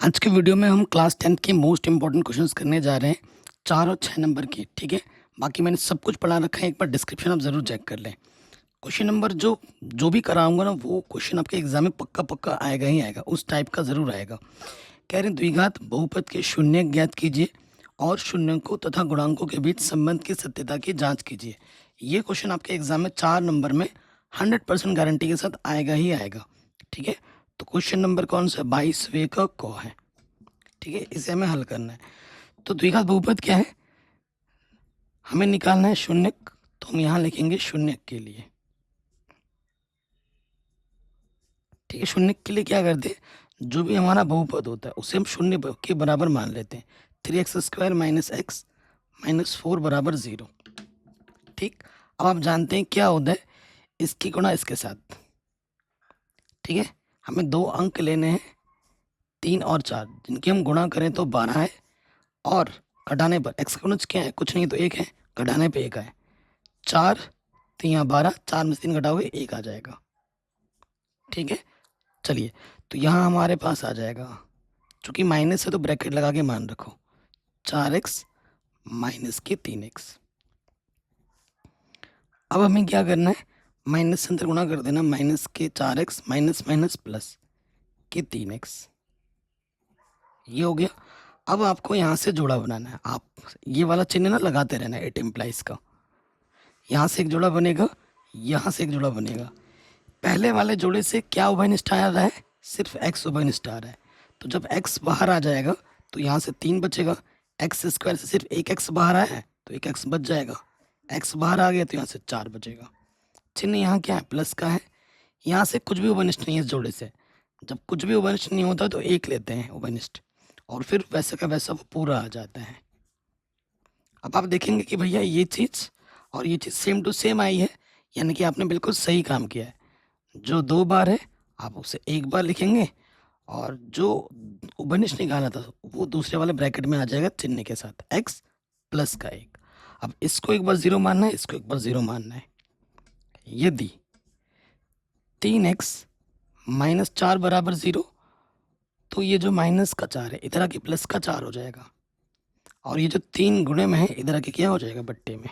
आज के वीडियो में हम क्लास 10th के मोस्ट इंपॉर्टेंट क्वेश्चंस करने जा रहे हैं 4 और 6 नंबर के। ठीक है, बाकी मैंने सब कुछ पढ़ा रखा है, एक बार डिस्क्रिप्शन आप ज़रूर चेक कर लें। क्वेश्चन नंबर जो जो भी कराऊंगा ना, वो क्वेश्चन आपके एग्जाम में पक्का पक्का आएगा ही आएगा, उस टाइप का ज़रूर आएगा। कह रहे हैं द्विघात बहुपद के शून्य ज्ञात कीजिए और शून्यकों तथा गुणांकों के बीच संबंध की सत्यता की जाँच कीजिए। ये क्वेश्चन आपके एग्जाम में 4 नंबर में 100% गारंटी के साथ आएगा ही आएगा। ठीक है, तो क्वेश्चन नंबर कौन सा? 22वें का क है। ठीक है, इसे हमें हल करना है। तो द्विघात बहुपद क्या है, हमें निकालना है शून्यक, तो हम यहाँ लिखेंगे शून्यक के लिए। ठीक है, शून्यक के लिए क्या करते हैं, जो भी हमारा बहुपद होता है उसे हम शून्य के बराबर मान लेते हैं। 3x² - x - 4 बराबर 0। ठीक, अब आप जानते हैं क्या होता है, इसकी गुणा इसके साथ। ठीक है, हमें 2 अंक लेने हैं, 3 और 4, जिनकी हम गुणा करें तो 12 है, और घटाने पर x का गुणज क्या है, कुछ नहीं तो 1 है, घटाने पे 1 है। 4 तो यहाँ 12, 4 में से 3 घटाओगे 1 आ जाएगा। ठीक है, चलिए, तो यहाँ हमारे पास आ जाएगा, चूंकि माइनस है तो ब्रैकेट लगा के मान रखो, 4x माइनस के 3x। अब हमें क्या करना है, माइनस से अंदर गुणा कर देना, माइनस के 4x माइनस माइनस प्लस के 3x। ये हो गया। अब आपको यहाँ से जोड़ा बनाना है, आप ये वाला चिन्ह ना लगाते रहना, इट इम्प्लाइज का। यहाँ से एक जोड़ा बनेगा, यहाँ से एक जोड़ा बनेगा। पहले वाले जोड़े से क्या उभयनिष्ठ आ रहा है, सिर्फ x उभयनिष्ठ आ रहा है। तो जब x बाहर आ जाएगा तो यहाँ से 3 बचेगा, x² से सिर्फ एक x बाहर आया है तो एक x बच जाएगा, x बाहर आ गया तो यहाँ से 4 बचेगा। चिन्ह यहाँ क्या है, प्लस का है। यहाँ से कुछ भी उभयनिष्ठ नहीं है इस जोड़े से। जब कुछ भी उभयनिष्ठ नहीं होता तो 1 लेते हैं उभयनिष्ठ, और फिर वैसा का वैसा वो पूरा आ जाता है। अब आप देखेंगे कि भैया ये चीज़ और ये चीज़ सेम टू सेम आई है, यानी कि आपने बिल्कुल सही काम किया है। जो 2 बार है आप उसे 1 बार लिखेंगे, और जो उभयनिष्ठ निकाला था वो दूसरे वाले ब्रैकेट में आ जाएगा चिन्ह के साथ, x प्लस का 1। अब इसको एक बार 0 मानना है, इसको एक बार 0 मानना है। यदि 3x माइनस 4 बराबर 0, तो ये जो माइनस का 4 है इधर आके प्लस का 4 हो जाएगा, और ये जो 3 गुणे में है इधर आके क्या हो जाएगा, बट्टे में,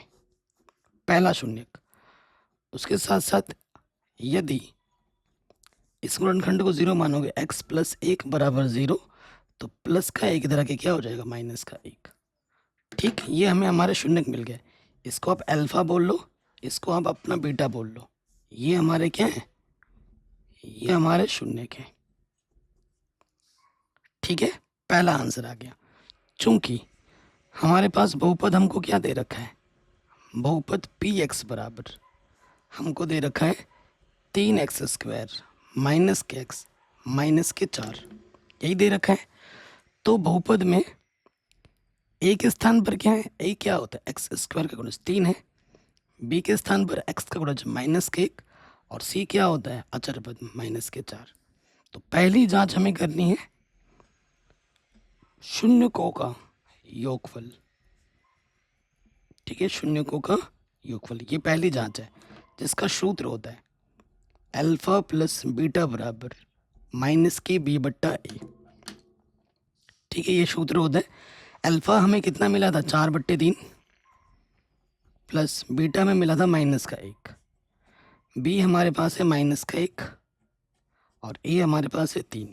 पहला शून्यक। उसके साथ साथ यदि इस गुणनखंड को 0 मानोगे, x प्लस 1 बराबर 0, तो प्लस का 1 इधर आके क्या हो जाएगा, माइनस का 1। ठीक, ये हमें हमारे शून्यक मिल गए। इसको आप अल्फा बोल लो, इसको आप अपना बीटा बोल लो। ये हमारे क्या है, ये हमारे शून्यक है। ठीक है, पहला आंसर आ गया। चूंकि हमारे पास बहुपद हमको क्या दे रखा है, बहुपद px बराबर हमको दे रखा है 3x² माइनस के x माइनस के 4, यही दे रखा है। तो बहुपद में a के स्थान पर क्या है, a क्या होता है, x² का गुणज 3 है, b के स्थान पर x का गुणज माइनस के 1, और c क्या होता है, अचर पद माइनस के 4। तो पहली जांच हमें करनी है शून्यकों का योगफल। ठीक है, शून्यकों का योगफल, ये पहली जांच है, जिसका सूत्र होता है अल्फा प्लस बीटा बराबर माइनस के b बट्टा a। ठीक है, ये सूत्र होता है। अल्फा हमें कितना मिला था, 4/3, प्लस बीटा में मिला था माइनस का 1, b हमारे पास है माइनस का 1, और a हमारे पास है 3।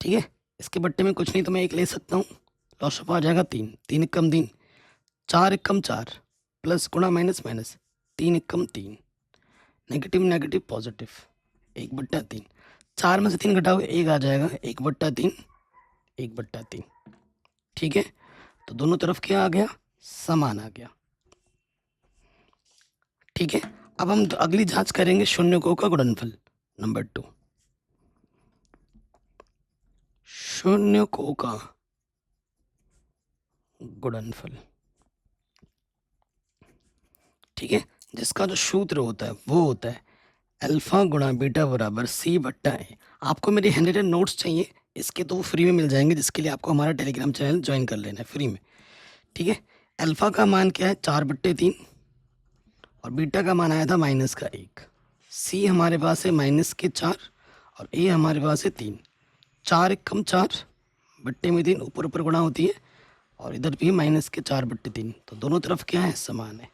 ठीक है, इसके बट्टे में कुछ नहीं तो मैं 1 ले सकता हूँ, लॉस ऑफ आ जाएगा 3, 3 एकम 3, 4 एकम 4, प्लस गुणा माइनस माइनस, 3 एकम 3, नेगेटिव नेगेटिव पॉजिटिव, 1/3। 4 में से 3 घटाओगे 1 आ जाएगा, 1/3, 1/3। ठीक है, तो दोनों तरफ क्या आ गया, समान आ गया। ठीक है, अब हम अगली जांच करेंगे शून्यकों का गुणनफल नंबर 2। शून्यकों का गुणनफल, ठीक है, जिसका जो सूत्र होता है वो होता है अल्फा गुणा बीटा बराबर c बट्टा ए। आपको मेरी हैंड रिटन नोट्स चाहिए, इसके तो वो फ्री में मिल जाएंगे, जिसके लिए आपको हमारा टेलीग्राम चैनल ज्वाइन कर लेना है फ्री में। ठीक है, अल्फा का मान क्या है, 4/3, और बीटा का मान आया था माइनस का 1। सी हमारे पास है माइनस के 4, और ए हमारे पास है 3, 4 एकम 4, बट्टे में 3, ऊपर ऊपर गुणा होती है, और इधर भी -4/3, तो दोनों तरफ क्या है, समान है।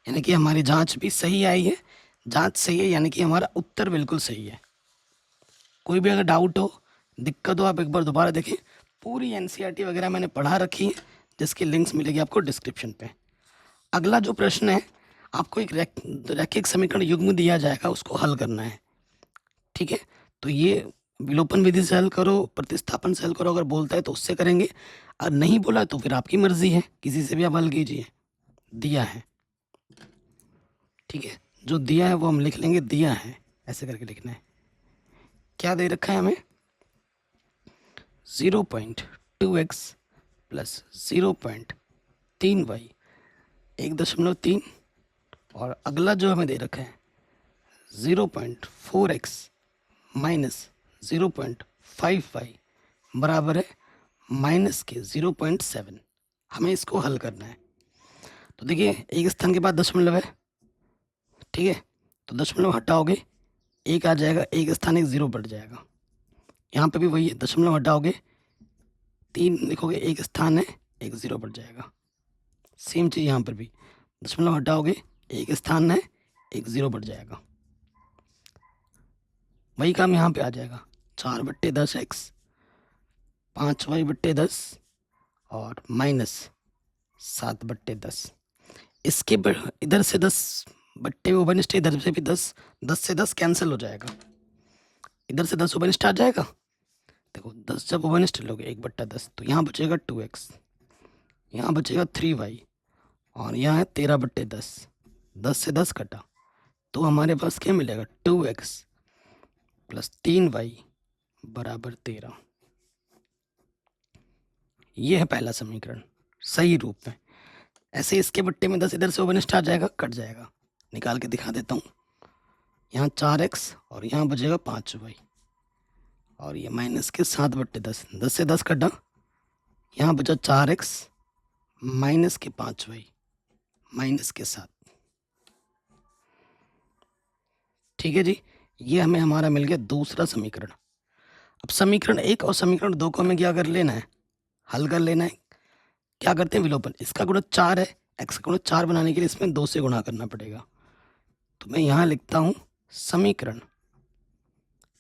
यानी कि हमारी जांच भी सही आई है, जांच सही है यानी कि हमारा उत्तर बिल्कुल सही है। कोई भी अगर डाउट हो, दिक्कत हो, आप एक बार दोबारा देखें। पूरी एनसीईआरटी वगैरह मैंने पढ़ा रखी है, जिसकी लिंक्स मिलेगी आपको डिस्क्रिप्शन पे। अगला जो प्रश्न है, आपको एक रैखिक समीकरण युग्म दिया जाएगा, उसको हल करना है। ठीक है, तो ये विलोपन विधि से हल करो, प्रतिस्थापन से हल करो, अगर बोलता है तो उससे करेंगे, और नहीं बोला तो फिर आपकी मर्जी है, किसी से भी आप हल कीजिए। दिया है, ठीक है, जो दिया है वो हम लिख लेंगे, दिया है ऐसे करके लिखना है। क्या दे रखा है हमें, 0.2x प्लस 0.3y, 1.3, और अगला जो हमें दे रखा है 0.4x माइनस 0.5y बराबर है -0.7। हमें इसको हल करना है। तो देखिए, एक स्थान के बाद दशमलव है, ठीक है, तो दशमलव हटाओगे, एक आ जाएगा, एक स्थान एक 0 बढ़ जाएगा। यहाँ पे भी वही है, दशमलव हटाओगे 3 लिखोगे, एक स्थान है, एक 0 बढ़ जाएगा। सेम चीज़ यहाँ पर भी, दशमलव हटाओगे, एक स्थान है, एक 0 बढ़ जाएगा। वही काम यहाँ पे आ जाएगा, 4/10x, 5y/10 और -7/10। इसके इधर से 10 बट्टे ओवरनिस्ट, इधर से भी 10, 10 से 10 कैंसिल हो जाएगा, इधर से 10 ओवरनिस्ट आ जाएगा। देखो 10 जब ओवरनिस्ट लोगे 1/10, तो यहाँ बचेगा 2x, यहाँ बचेगा 3y, और यहाँ है 13/10, 10 से 10 कटा, तो हमारे पास क्या मिलेगा, 2x प्लस 3y बराबर 13। ये है पहला समीकरण सही रूप में। ऐसे इसके बट्टे में 10 इधर से ओवरनिस्ट आ जाएगा, कट जाएगा, निकाल के दिखा देता हूँ। यहाँ 4x और यहाँ बचेगा 5y, और ये -7/10, 10 से 10 कटा, यहाँ बचा 4x -5y -7। ठीक है जी, ये हमें हमारा मिल गया दूसरा समीकरण। अब समीकरण 1 और समीकरण 2 को हमें क्या कर लेना है, हल कर लेना है। क्या करते हैं, विलोपन। इसका गुणा 4 है, x का गुणा 4 बनाने के लिए इसमें 2 से गुणा करना पड़ेगा। तो मैं यहाँ लिखता हूँ समीकरण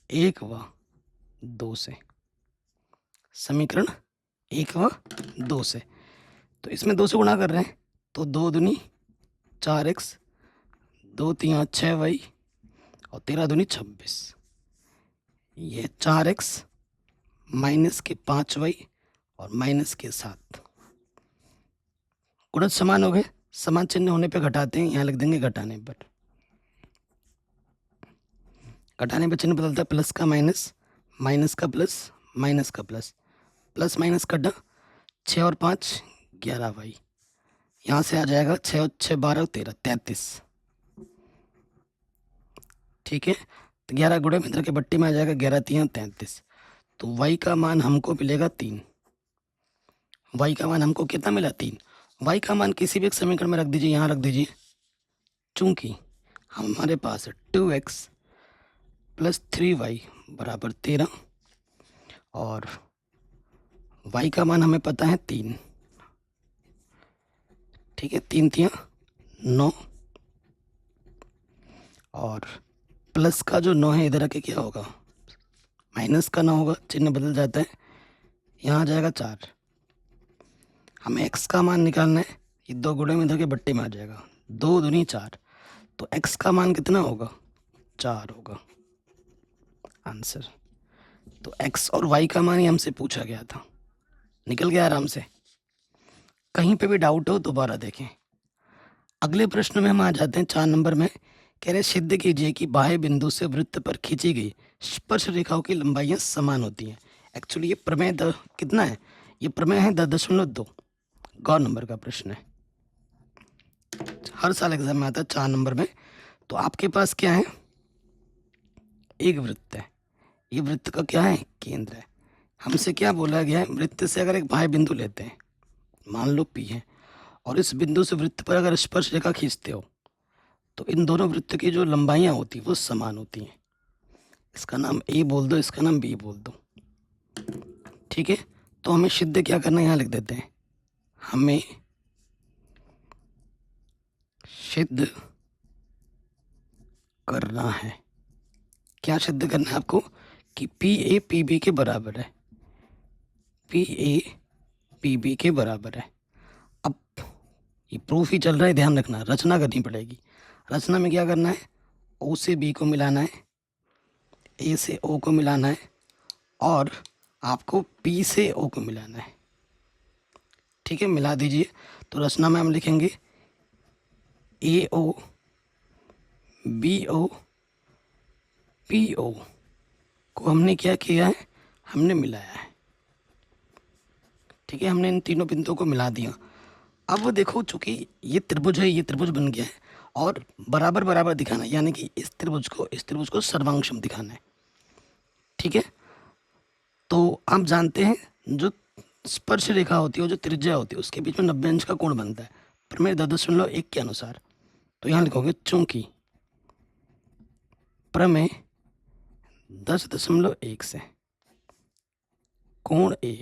1 व 2 से, समीकरण 1 व 2 से। तो इसमें 2 से गुणा कर रहे हैं, तो 2 दूनी 4x, 2 3 6y और 13 दूनी 26। ये 4x -5y और -7, गुणज समान हो गए, समान चिन्ह होने पे घटाते हैं, यहाँ लिख देंगे घटाने पर। घटाने पर चिन्ह बदलता है, प्लस का माइनस, माइनस का प्लस, माइनस का प्लस, प्लस माइनस कटा, 6 और 5 11y, यहाँ से आ जाएगा 6 और 6 12 13 33। ठीक है, तो 11 गुणे में इधर के बट्टी में आ जाएगा 11 3 33। तो y का मान हमको मिलेगा 3। y का मान हमको कितना मिला, 3। y का मान किसी भी एक समीकरण में रख दीजिए, यहाँ रख दीजिए। चूंकि हमारे पास है 2x प्लस 3y बराबर 13, और y का मान हमें पता है 3। ठीक है, 3 3 9, और प्लस का जो 9 है इधर आके क्या होगा, माइनस का 9 होगा, चिन्ह बदल जाता है, यहाँ आ जाएगा 4। हमें x का मान निकालना है, ये 2 गुणे में इधर के बट्टे में आ जाएगा, 2 दूनी 4, तो x का मान कितना होगा, 4 होगा आंसर। तो x और y का मान ही हमसे पूछा गया था, निकल गया आराम से। कहीं पे भी डाउट हो दोबारा देखें। अगले प्रश्न में हम आ जाते हैं 4 नंबर में। कह रहे सिद्ध कीजिए कि बाह्य बिंदु से वृत्त पर खींची गई स्पर्श रेखाओं की लंबाइयां समान होती हैं। एक्चुअली ये प्रमेय कितना है, ये प्रमेय है 10.2। गौर नंबर का प्रश्न है, हर साल एग्जाम में आता है 4 नंबर में। तो आपके पास क्या है, एक वृत्त है, ये वृत्त का क्या है, केंद्र है। हमसे क्या बोला गया है, वृत्त से अगर एक बाह्य बिंदु लेते हैं, मान लो P है, और इस बिंदु से वृत्त पर अगर स्पर्श रेखा खींचते हो, तो इन दोनों वृत्त की जो लंबाइयाँ होती हैं वो समान होती हैं। इसका नाम A बोल दो, इसका नाम B बोल दो। ठीक है, तो हमें सिद्ध क्या करना है, यहाँ लिख देते हैं, हमें सिद्ध करना है। क्या सिद्ध करना है आपको? कि पी ए पी बी के बराबर है, पी ए पी बी के बराबर है। अब ये प्रूफ ही चल रहा है, ध्यान रखना, रचना करनी पड़ेगी। रचना में क्या करना है, ओ से बी को मिलाना है, ए से ओ को मिलाना है, और आपको पी से ओ को मिलाना है। ठीक है, मिला दीजिए। तो रचना में हम लिखेंगे ए O B O P O को हमने क्या किया है, हमने मिलाया है। ठीक है, हमने इन तीनों बिंदुओं को मिला दिया। अब देखो, चूंकि ये त्रिभुज है, ये त्रिभुज बन गया है, और बराबर बराबर दिखाना है, यानी कि इस त्रिभुज को सर्वांशम दिखाना है। ठीक है, तो आप जानते हैं जो स्पर्श रेखा होती है, जो त्रिज्या होती है, उसके बीच में 90 अंश का कोण बनता है प्रमेय 10.1 के अनुसार। तो यहाँ लिखोगे चूंकि प्रमेय 10.1 से कोण ए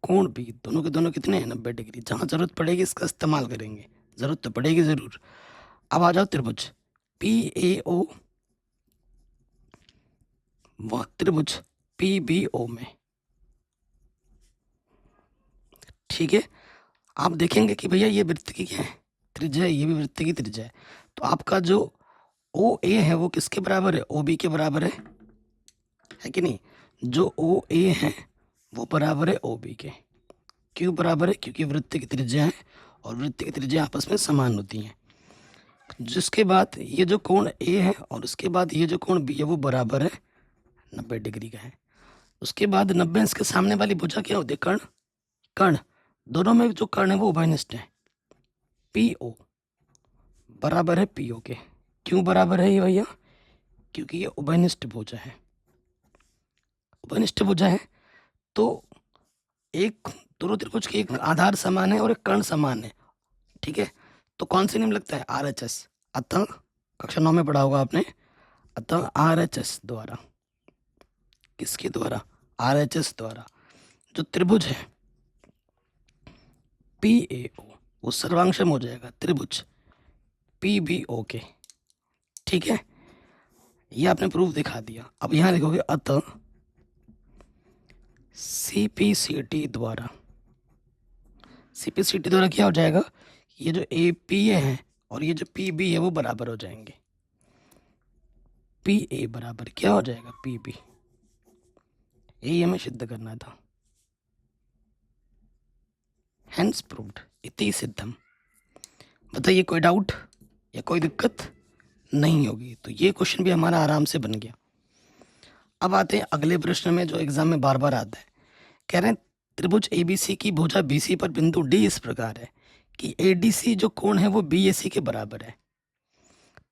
कोण बी दोनों के दोनों कितने हैं, 90 डिग्री। जहाँ जरूरत पड़ेगी इसका इस्तेमाल करेंगे, जरूरत तो पड़ेगी जरूर। अब आ जाओ त्रिभुज पी ए ओ व त्रिभुज पी बी ओ में। ठीक है, आप देखेंगे कि भैया ये वृत्त की क्या है, त्रिज्या है, ये भी वृत्त की त्रिज्या है। तो आपका जो ओ ए है वो किसके बराबर है, ओ बी के बराबर है कि नहीं? जो ओ ए है वो बराबर है ओ बी के। क्यों बराबर है? क्योंकि वृत्त की त्रिज्या है, और वृत्त की त्रिज्या आपस में समान होती हैं। जिसके बाद ये जो कोण ए है और उसके बाद ये जो कोण बी है वो बराबर है 90 डिग्री का है। उसके बाद 90 अंश के सामने वाली भुजा क्या होती है, कर्ण। कर्ण, दोनों में जो कर्ण है वो उभयनिष्ठ है। पी ओ बराबर है पी ओ के। क्यों बराबर है ये भैया? क्योंकि ये उभयनिष्ठ भुजा है। उभयनिष्ठ भुजा है तो एक दोनों त्रिभुज के एक आधार समान है और एक कर्ण समान है। ठीक है, तो कौन से नियम लगता है, आर एच एस। अतः कक्षा 9 में पढ़ा होगा आपने, अतः आर एच एस द्वारा, किसके द्वारा, आर एच एस द्वारा जो त्रिभुज है पी ए ओ वो सर्वांशम हो जाएगा त्रिभुज पी बी ओ के। ठीक है, ये आपने प्रूफ दिखा दिया। अब यहां लिखोगे अतः सीपीसीटी द्वारा, सीपीसीटी द्वारा क्या हो जाएगा, ये जो ए पी ए है और ये जो पी बी है वो बराबर हो जाएंगे। पी ए बराबर क्या हो जाएगा, पी बी। यही हमें सिद्ध करना था। हैंस प्रूव्ड, इति सिद्धम। बताइए कोई डाउट या कोई दिक्कत नहीं होगी? तो ये क्वेश्चन भी हमारा आराम से बन गया। अब आते हैं अगले प्रश्न में जो एग्जाम में बार बार आता है। कह रहे हैं त्रिभुज एबीसी की भुजा बीसी पर बिंदु डी इस प्रकार है कि एडीसी जो कोण है वो बीएसी के बराबर है।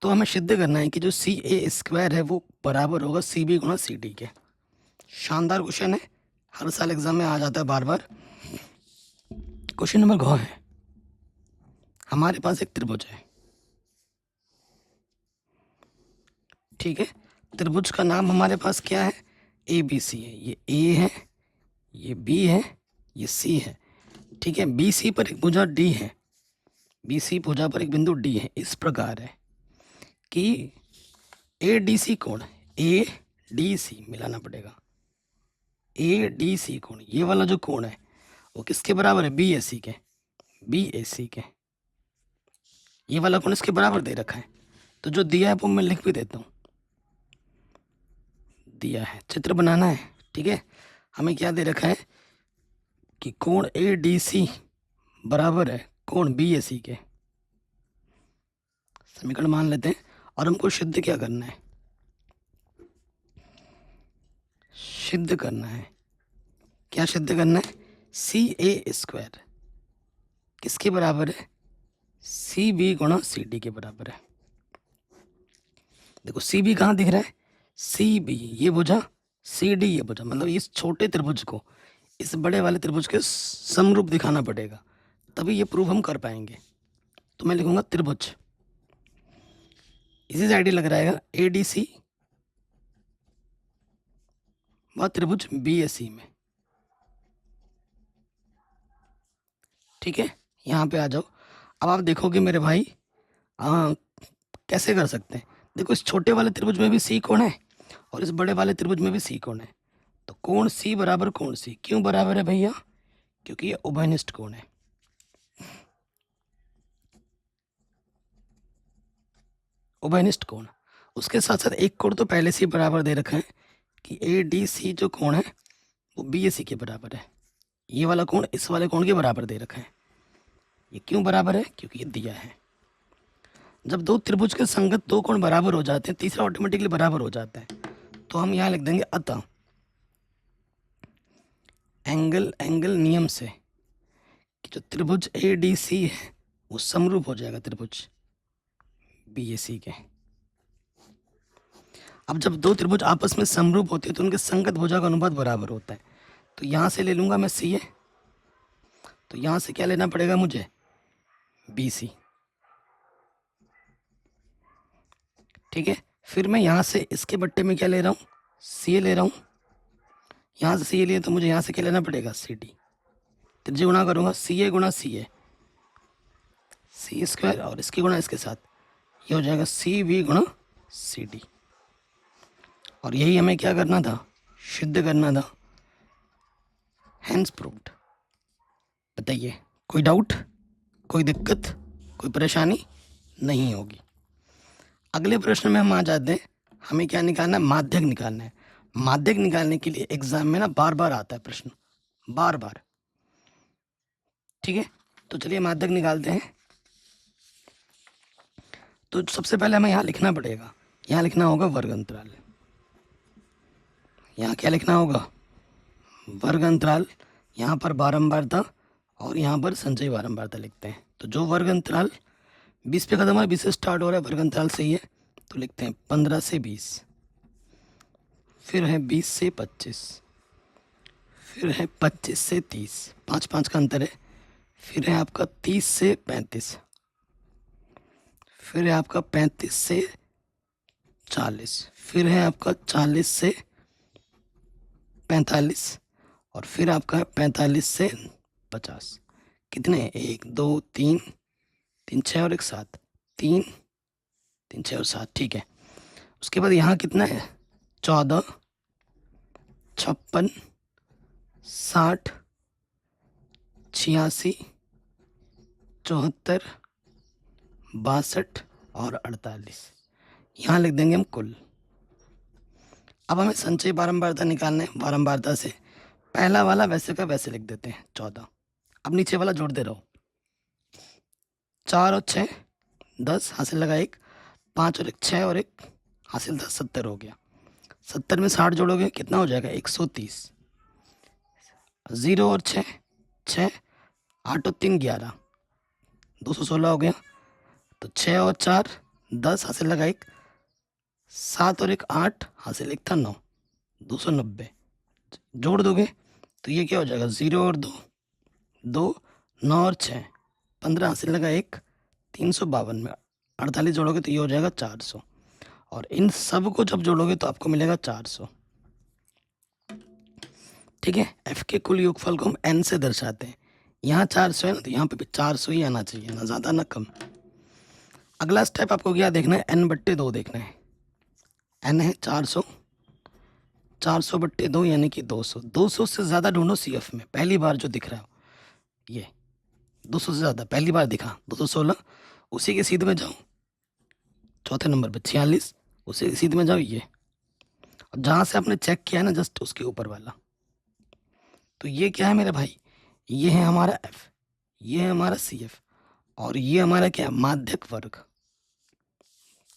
तो हमें सिद्ध करना है कि जो सी ए स्क्वायर है वो बराबर होगा सी बी गुणा सी डी के। शानदार क्वेश्चन है, हर साल एग्जाम में आ जाता है बार बार। क्वेश्चन नंबर घ है, हमारे पास एक त्रिभुज है। ठीक है, त्रिभुज का नाम हमारे पास क्या है, ए बी सी है। ये ए है, ये बी है, ये सी है। ठीक है, बी सी पर एक भुजा डी है, बी सी भुजा पर एक बिंदु डी है। इस प्रकार है कि ए डी सी कोण, ए डी सी मिलाना पड़ेगा, ए डी सी कोण, ये वाला जो कोण है वो किसके बराबर है, बी ए सी के, बी ए सी के। ये वाला कोण इसके बराबर दे रखा है, तो जो दिया है वो मैं लिख भी देता हूँ। दिया है, चित्र बनाना है। ठीक है, हमें क्या दे रखा है कि कोण ए डी सी बराबर है कोण बी ए सी के। समीकरण मान लेते हैं और हमको सिद्ध क्या करना है, सिद्ध करना है। क्या सिद्ध करना है, सी ए स्क्वायर किसके बराबर है, सी बी गुणा सी डी के बराबर है। देखो सी बी कहाँ दिख रहा है, सी बी ये भुजा, सी डी ये भुजा, मतलब इस छोटे त्रिभुज को इस बड़े वाले त्रिभुज के समरूप दिखाना पड़ेगा, तभी ये प्रूफ हम कर पाएंगे। तो मैं लिखूंगा त्रिभुज, इसी से आइडिया लग रहा है ए डी सी व त्रिभुज बी ए सी में। ठीक है, यहाँ पे आ जाओ। अब आप देखोगे मेरे भाई कैसे कर सकते हैं। देखो इस छोटे वाले त्रिभुज में भी सी कोण है और इस बड़े वाले त्रिभुज में भी सी कोण है। तो कोण सी बराबर कोण सी क्यों बराबर है भैया? क्योंकि ये उभयनिष्ठ कोण है। उभयनिष्ठ कोण, उसके साथ साथ एक कोण तो पहले से ही बराबर दे रखा है कि ए डी सी जो कोण है वो बी ए सी के बराबर है। ये वाला कोण इस वाले कोण के बराबर दे रखा है। ये क्यों बराबर है? क्योंकि ये दिया है। जब दो त्रिभुज के संगत दो कोण बराबर हो जाते हैं, तीसरा ऑटोमेटिकली बराबर हो जाता है। तो हम यहाँ लिख देंगे अतः एंगल एंगल नियम से कि जो त्रिभुज ए डी सी है वो समरूप हो जाएगा त्रिभुज बी ए सी के। अब जब दो त्रिभुज आपस में समरूप होते हैं तो उनके संगत भुजा का अनुपात बराबर होता है। तो यहाँ से ले लूंगा मैं सी ए, तो यहाँ से क्या लेना पड़ेगा मुझे? B C. ठीक है, फिर मैं यहाँ से इसके बट्टे में क्या ले रहा हूँ? सी ए ले रहा हूँ। यहाँ से सी ए लिए तो मुझे यहाँ से क्या लेना पड़ेगा? C D. त्रिज्य गुणा करूँगा सी ए गुणा सी ए, सी स्क्वायर और इसकी गुणा इसके साथ, ये हो जाएगा सी बी गुणा सी डी। और यही हमें क्या करना था? सिद्ध करना था। Hence proved. बताइए कोई डाउट, कोई दिक्कत, कोई परेशानी नहीं होगी। अगले प्रश्न में हम आ जाते हैं। हमें क्या निकालना है? माध्यक निकालना है। माध्यक निकालने के लिए एग्जाम में ना बार बार आता है प्रश्न, बार बार। ठीक है, तो चलिए माध्यक निकालते हैं। तो सबसे पहले हमें यहाँ लिखना पड़ेगा, यहाँ लिखना होगा वर्ग अंतराल। यहाँ क्या लिखना होगा? वर्ग अंतराल। यहाँ पर बारंबारता और यहाँ पर संचयी बारंबारता लिखते हैं। तो जो वर्ग अंतराल 20 पे खत्म है, 20 से स्टार्ट हो रहा है, वर्ग अंतराल सही है तो लिखते हैं 15 से 20, फिर है 20 से 25, फिर है 25 से 30, 5 का अंतर है, फिर है आपका 30 से 35, फिर है आपका 35 से 40, फिर है आपका 40 से 45 और फिर आपका 45 से 50। कितने? 1 2 3 3 6 और 1 7, 3 3 6 और 7। ठीक है, उसके बाद यहाँ कितना है? 14 56 60 86 74 62 और 48। यहाँ लिख देंगे हम कुल। अब हमें संचयी बारंबारता निकालना है। बारंबारता से पहला वाला वैसे का वैसे लिख देते हैं 14। अब नीचे वाला जोड़ते रहो। 4 और 6 10, हासिल लगा 1, 5 और 1 6 और 1 हासिल था 70 हो गया। 70 में 60 जोड़ोगे कितना हो जाएगा? 130। 0 और 6 6, 8 और 3 11, 216 हो गया। तो 6 और 4 10, हासिल लगा 1, 7 और 1 8, हासिल 1 था 9, 290। जोड़ दोगे तो ये क्या हो जाएगा? 0 और 2 2, 9 और 6 15, हासिल लगा 1, 352 में 48 जोड़ोगे तो ये हो जाएगा 400। और इन सब को जब जोड़ोगे तो आपको मिलेगा 400। ठीक है, एफ के कुल योगफल को हम एन से दर्शाते हैं। यहाँ 400 है ना, तो यहाँ पे भी 400 ही आना चाहिए, ना ज़्यादा ना कम। अगला स्टेप आपको क्या देखना है? एन बट्टे 2 देखना है। एन है 400, 400 बट्टे 2 यानी कि 200। 200 से ज़्यादा ढूंढो सी एफ में, पहली बार जो दिख रहा है ये 200 से ज़्यादा पहली बार दिखा 216, उसी के सीध में जाओ। चौथे नंबर पे 46, उसी के सीध में जाओ ये। और जहाँ से आपने चेक किया है ना जस्ट उसके ऊपर वाला। तो ये क्या है मेरे भाई? ये है हमारा एफ, ये है हमारा सी एफ और ये हमारा क्या? माध्यक वर्ग।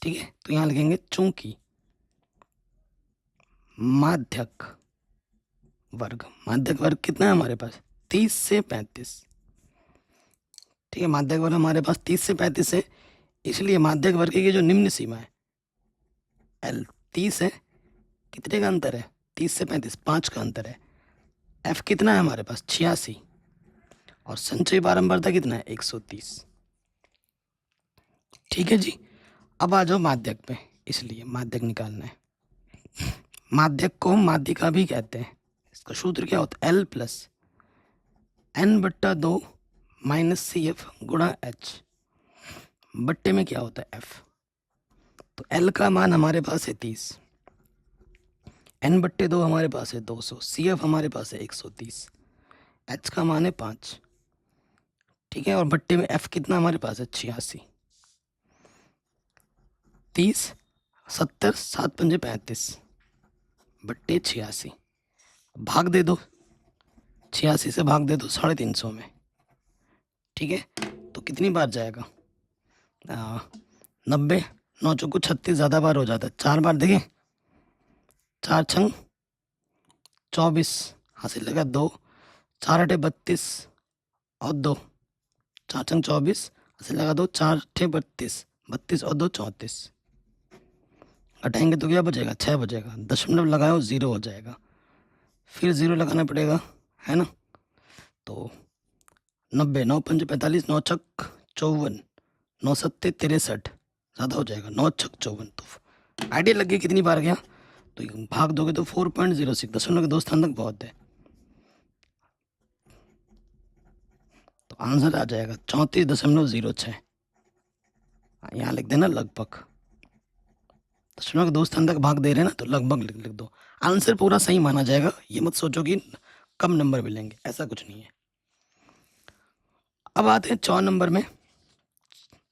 ठीक है, तो यहाँ लिखेंगे चूंकि माध्यक वर्ग। माध्यक वर्ग कितना है हमारे पास? 30 से 35। ठीक है, माध्यक वर्ग हमारे पास 30 से 35 है, इसलिए माध्यक वर्ग की जो निम्न सीमा है एल 30 है। कितने का अंतर है? 30 से 35, 5 का अंतर है। एफ कितना है हमारे पास? 86 और संचयी बारंबारता कितना है? 130। ठीक है जी, अब आ जाओ माध्यक पे, इसलिए माध्यक निकालना है। माध्यक को हम माध्यिका भी कहते हैं। इसका सूत्र क्या होता है? एल प्लस एन बट्टा 2 माइनस सी एफ गुणा एच, बट्टे में क्या होता है एफ। तो एल का मान हमारे पास है 30, एन बट्टे 2 हमारे पास है 200, सी एफ हमारे पास है 130, एच का मान है 5, ठीक है। और बट्टे में एफ कितना हमारे पास है 86, 30 70 7 पंजे 35 बट्टे 86, भाग दे दो, 86 से भाग दे दो 350 में, ठीक है। तो कितनी बार जाएगा 90, 9 चौको 36, ज़्यादा बार हो जाता है, 4 बार देखें, 4 छंग 24, हासिल लगा 2, 4 अठे 32 और 2, 4 छंग 24, हासिल लगा 2, 4 अठे 32, 32 और 2 34, घटाएंगे तो क्या बचेगा 6 बचेगा, दशमलव लगाओ 0 हो जाएगा, फिर 0 लगाना पड़ेगा, है ना। तो 90, 9 पंजे 45, 9 छक 54, 9 सत्ते 63, ज़्यादा हो जाएगा, 9 छक 54। तो आइडिया लग गई कितनी बार गया, तो भाग दोगे तो 4.06, दशमलव के 2 स्थान तक बहुत है, तो आंसर आ जाएगा 34.06। यहाँ लिख देना लगभग, दशमलव के 2 स्थान तक भाग दे रहे हैं ना, तो लगभग लिख दो, आंसर पूरा सही माना जाएगा। ये मत सोचो कि कम नंबर मिलेंगे, ऐसा कुछ नहीं है। अब आते हैं 4 नंबर में,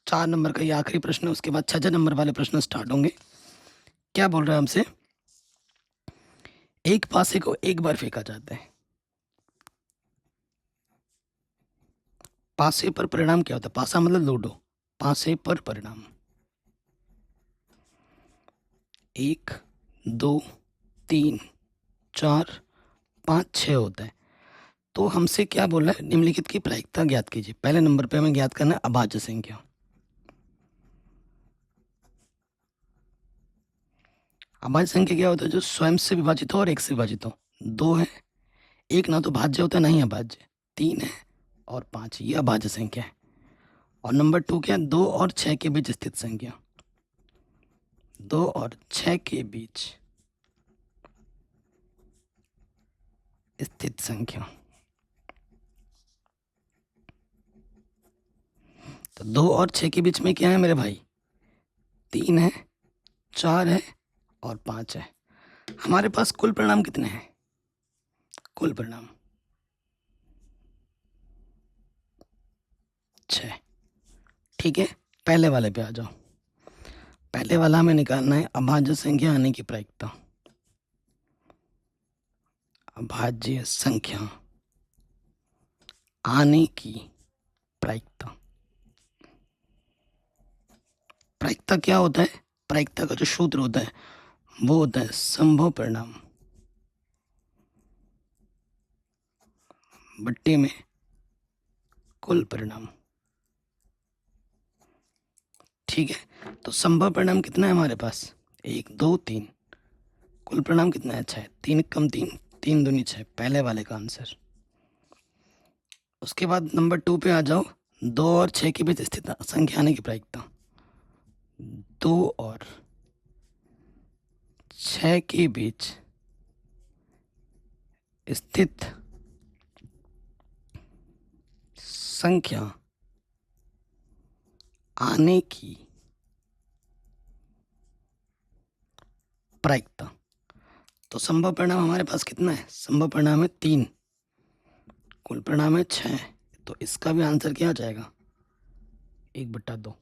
4 नंबर का ये आखिरी प्रश्न है, उसके बाद 6 नंबर वाले प्रश्न स्टार्ट होंगे। क्या बोल रहा है हमसे, एक पासे को एक बार फेंका जाता है, पासे पर परिणाम क्या होता है, पासा मतलब लूडो, पासे पर परिणाम 1 2 3 4 5 6 होता है। तो हमसे क्या बोल रहा है, निम्नलिखित की प्रायिकता ज्ञात कीजिए। पहले नंबर पे हमें ज्ञात करना है अभाज्य संख्या। अभाज्य संख्या क्या होता है, जो स्वयं से विभाजित हो और एक से विभाजित हो। 2 है, एक ना तो भाज्य होता है ना ही अभाज्य, 3 है और 5, ये अभाज्य संख्या है। और नंबर 2 क्या है, 2 और 6 के बीच स्थित संख्या, 2 और 6 के बीच स्थित संख्या। तो 2 और 6 के बीच में क्या है मेरे भाई, 3 है, 4 है और 5 है। हमारे पास कुल परिणाम कितने हैं, कुल परिणाम 6, ठीक है। पहले वाले पे आ जाओ, पहले वाला हमें निकालना है अभाज्य संख्या आने की प्रायिकता। अभाज्य संख्या आने की प्रायिकता, प्रायिकता क्या होता है, प्रायिकता का जो सूत्र होता है वो होता है संभव परिणाम बट्टे में कुल परिणाम, ठीक है। तो संभव परिणाम कितना है हमारे पास, 1 2 3, कुल परिणाम कितना है 6, 3 कम 3, 3 दूनी 6, पहले वाले का आंसर। उसके बाद नंबर 2 पे आ जाओ, 2 और 6 के बीच स्थित संख्या आने की प्रायिकता, 2 और 6 के बीच स्थित संख्या आने की प्रायिकता। तो संभव परिणाम हमारे पास कितना है, संभव परिणाम है 3, कुल परिणाम है 6, तो इसका भी आंसर क्या आ जाएगा 1/2।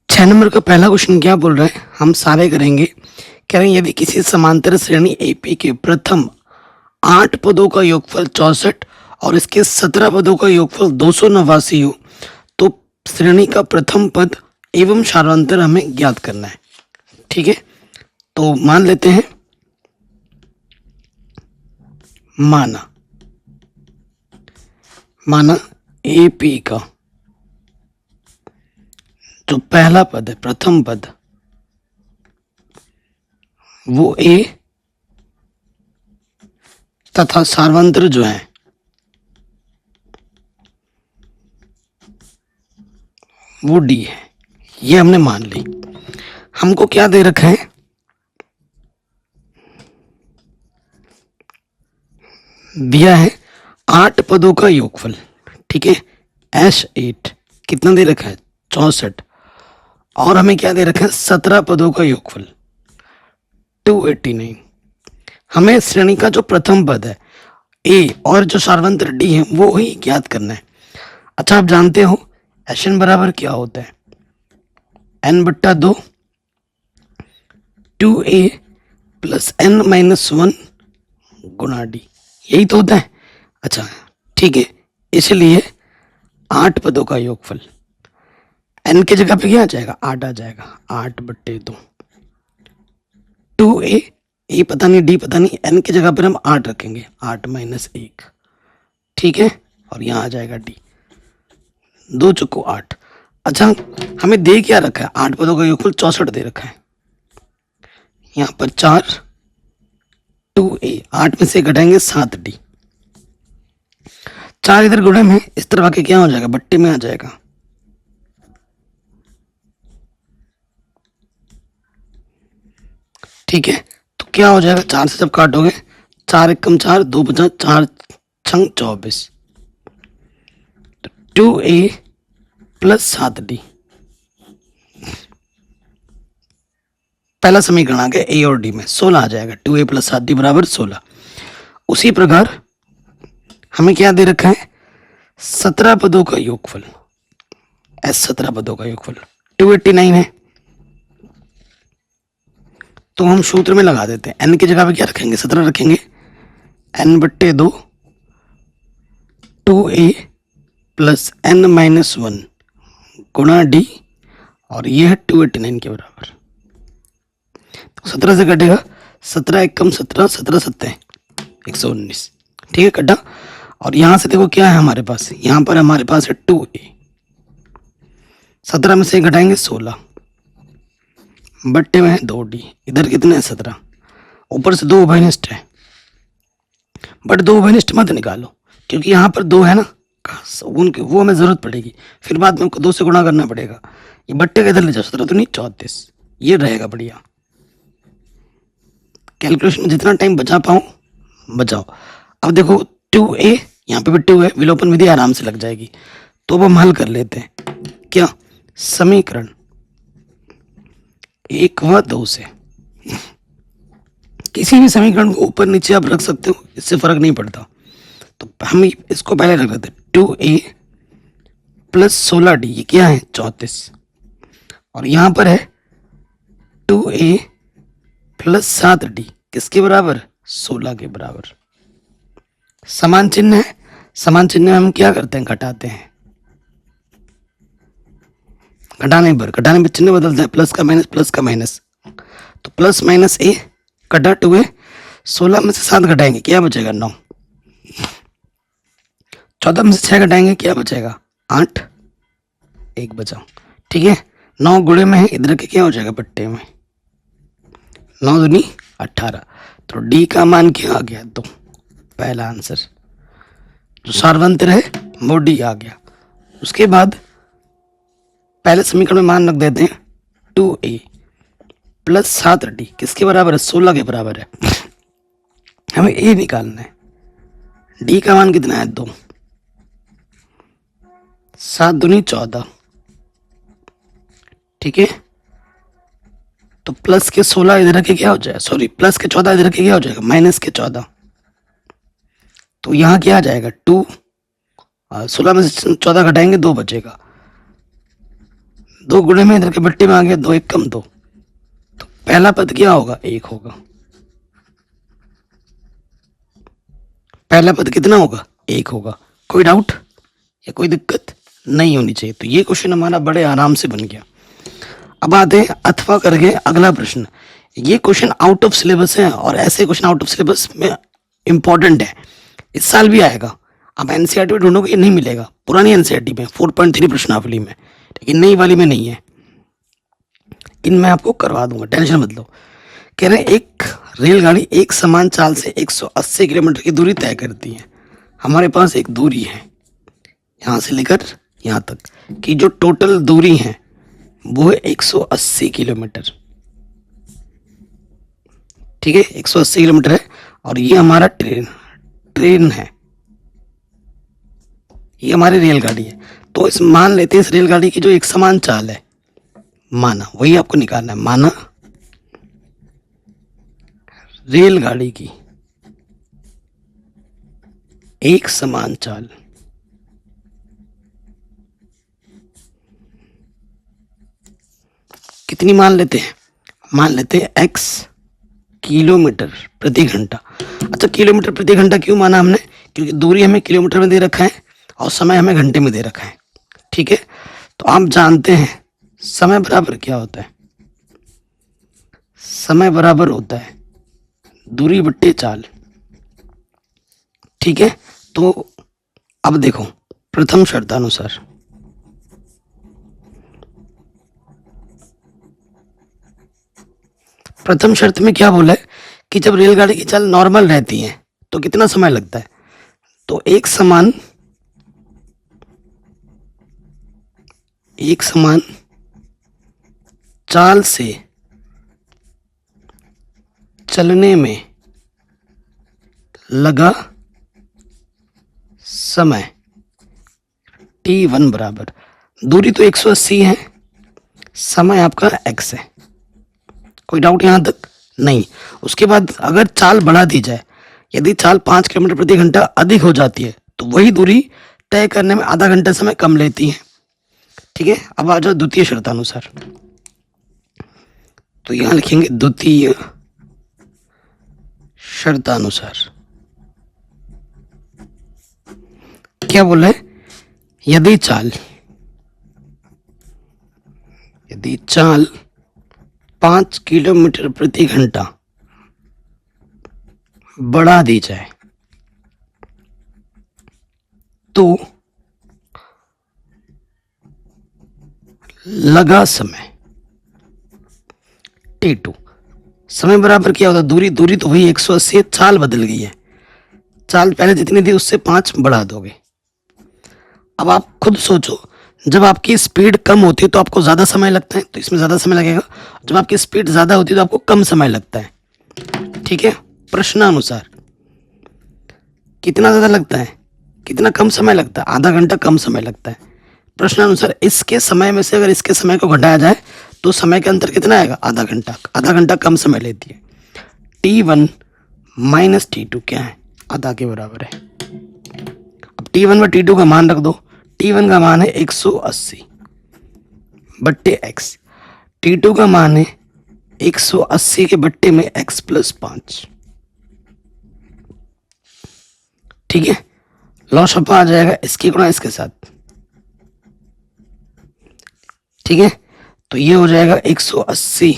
6 नंबर का पहला क्वेश्चन क्या बोल रहा है, हम सारे करेंगे। कह रहे हैं यदि किसी समांतर श्रेणी एपी के प्रथम 8 पदों का योगफल 64 और इसके 17 पदों का योगफल 289 हो तो श्रेणी का प्रथम पद एवं सारांतर हमें ज्ञात करना है, ठीक है। तो मान लेते हैं, माना एपी का जो पहला पद है, प्रथम पद, वो ए तथा सार्वंत्र जो है वो डी है। ये हमने मान ली। हमको क्या दे रखा है, दिया है 8 पदों का योगफल, ठीक है। H8 कितना दे रखा है 64 और हमें क्या दे रखा है 17 पदों का योगफल 289। हमें श्रेणी का जो प्रथम पद है ए और जो सार्वंत्र डी है वो ही ज्ञात करना है। अच्छा आप जानते हो एन बराबर क्या होता है n/2 2a प्लस n-1 गुणा डी, यही तो होता है। अच्छा ठीक है, इसलिए 8 पदों का योगफल n की जगह पे क्या आ जाएगा 8 आ जाएगा 8/2 2a ए पता नहीं डी पता नहीं, n की जगह पर हम 8 रखेंगे 8 - 1 ठीक है, और यहाँ आ जाएगा डी 2 चुको 8। अच्छा हमें दे क्या रखा है 8 पदों का योगफल 64 दे रखा है, यहाँ पर 4 2a 8 में से घटाएंगे 7d 4 इधर गुणे में इस तरफ आके क्या हो जाएगा बट्टे में आ जाएगा। ठीक है, तो क्या हो जाएगा 4 से जब काटोगे 4 एकम 4 2 बचा 4 छंग 24 तो 2a प्लस 7d पहला समीकरण आ गया ए और डी में 16 आ जाएगा 2a प्लस 7d बराबर 16। उसी प्रकार हमें क्या दे रखा है 17 पदों का योगफल एस 17 पदों का योगफल 289 है, तो हम सूत्र में लगा देते हैं n की जगह पे क्या रखेंगे 17 रखेंगे n/2 2a प्लस n-1 गुणा डी और ये है 289 के बराबर। तो 17 से कटेगा 17 एकम 17 17 सत्ते 119 ठीक है कटा। और यहाँ से देखो क्या है हमारे पास, यहाँ पर हमारे पास है 2a 17 में से घटाएंगे 16 बट्टे में है 2d इधर कितने हैं 17 ऊपर से 2 उभयनिष्ठ है बट 2 उभयनिष्ठ मत निकालो क्योंकि यहाँ पर 2 है ना उनकी वो हमें जरूरत पड़ेगी, फिर बाद में उनको 2 से गुणा करना पड़ेगा। ये बट्टे का इधर ले जाओ 17 तो नहीं 34 ये रहेगा बढ़िया। कैलकुलेशन में जितना टाइम बचा पाऊँ बचाओ। अब देखो 2a यहाँ पे भी 2 है विलोपन विधि आराम से लग जाएगी, तो अब हम हल कर लेते हैं क्या समीकरण 1 व 2 से। किसी भी समीकरण को ऊपर नीचे आप रख सकते हो, इससे फर्क नहीं पड़ता। तो हम इसको पहले रख लेते हैं 2a प्लस 16d ये क्या है 34 और यहाँ पर है 2a प्लस 7d किसके बराबर 16 के बराबर। समान चिन्ह है, समान चिन्ह में हम क्या करते हैं घटाते हैं, घटाने पर चिन्ह बदलता है प्लस का माइनस तो प्लस माइनस a कटा 2a 16 में से 7 घटाएंगे क्या बचेगा 9 14 में से 6 घटाएंगे क्या बचेगा 8 1 बचा ठीक है। 9 गुणे में है इधर के क्या हो जाएगा बट्टे में 9 दूनी 18 तो डी का मान क्या आ गया 2 पहला आंसर जो सार्वंत्र है वो डी आ गया। उसके बाद पहले समीकरण में मान रख देते हैं 2a प्लस 7d किसके बराबर है 16 के बराबर है। हमें a निकालना है, d का मान कितना है 2 7 दूनी 14 ठीक है। तो प्लस के 16 इधर के क्या हो जाएगा सॉरी प्लस के 14 इधर के क्या हो जाएगा माइनस के 14 तो यहाँ क्या आ जाएगा 2 16 में से 14 घटाएंगे 2 बचेगा 2 गुणे में इधर के बट्टे में आ गया 2 1 कम 2 तो पहला पद क्या होगा 1 होगा। पहला पद कितना होगा 1 होगा। कोई डाउट या कोई दिक्कत नहीं होनी चाहिए। तो ये क्वेश्चन हमारा बड़े आराम से बन गया। अब आते हैं अथवा करके अगला प्रश्न। ये क्वेश्चन आउट ऑफ सिलेबस है और ऐसे क्वेश्चन आउट ऑफ सिलेबस में इंपॉर्टेंट है, इस साल भी आएगा। अब एनसीईआरटी में ढूंढोगे ये नहीं मिलेगा, पुरानी एनसीईआरटी में 4.3 प्रश्नावली में, लेकिन नई वाली में नहीं है। इनमें आपको करवा दूंगा, टेंशन मत लो। कह रहे हैं एक रेलगाड़ी एक समान चाल से 180 किलोमीटर की दूरी तय करती है। हमारे पास एक दूरी है यहाँ से लेकर यहाँ तक की जो टोटल दूरी है वो है 180 किलोमीटर। ठीक है 180 किलोमीटर है और ये हमारा ट्रेन है, ये हमारी रेलगाड़ी है। तो इस मान लेते हैं इस रेलगाड़ी की जो एक समान चाल है, माना, वही आपको निकालना है। माना रेलगाड़ी की एक समान चाल, कितनी मान लेते हैं? मान लेते हैं x किलोमीटर प्रति घंटा। अच्छा, किलोमीटर प्रति घंटा क्यों माना हमने? क्योंकि दूरी हमें किलोमीटर में दे रखा है और समय हमें घंटे में दे रखा है। ठीक है, तो आप जानते हैं समय बराबर क्या होता है? समय बराबर होता है दूरी बट्टे चाल। ठीक है, तो अब देखो, प्रथम शर्तानुसार प्रथम शर्त में क्या बोला है कि जब रेलगाड़ी की चाल नॉर्मल रहती है तो कितना समय लगता है? तो एक समान चाल से चलने में लगा समय t1 बराबर, दूरी तो 180 है, समय आपका x है। कोई डाउट यहाँ तक? नहीं। उसके बाद अगर चाल बढ़ा दी जाए, यदि चाल 5 किलोमीटर प्रति घंटा अधिक हो जाती है तो वही दूरी तय करने में आधा घंटा समय कम लेती है। ठीक है, अब आ जाओ द्वितीय शर्तानुसार। तो यहां लिखेंगे द्वितीय शर्तानुसार। क्या बोला है? यदि चाल 5 किलोमीटर प्रति घंटा बढ़ा दी जाए तो लगा समय t2। समय बराबर क्या होता है? दूरी तो वही 180 है, चाल बदल गई है। चाल पहले जितनी थी उससे 5 बढ़ा दोगे। अब आप खुद सोचो, जब आपकी स्पीड कम होती है तो आपको ज़्यादा समय लगता है, तो इसमें ज़्यादा समय लगेगा। जब आपकी स्पीड ज़्यादा होती है तो आपको कम समय लगता है। ठीक है, प्रश्नानुसार कितना ज़्यादा लगता है, कितना कम समय लगता है? आधा घंटा कम समय लगता है। प्रश्नानुसार इसके समय में से अगर इसके समय को घटाया जाए तो समय के अंतर कितना आएगा? आधा घंटा। आधा घंटा कम समय लेती है। t1 माइनस t2 क्या है? आधा के बराबर है। अब t1 व t2 का मान रख दो। t1 का मान है 180 बट्टे x, t2 का मान है 180 के बट्टे में x प्लस 5। ठीक है, लॉस ऑफ आ जाएगा इसकी गुणा इसके साथ। ठीक है, तो ये हो जाएगा 180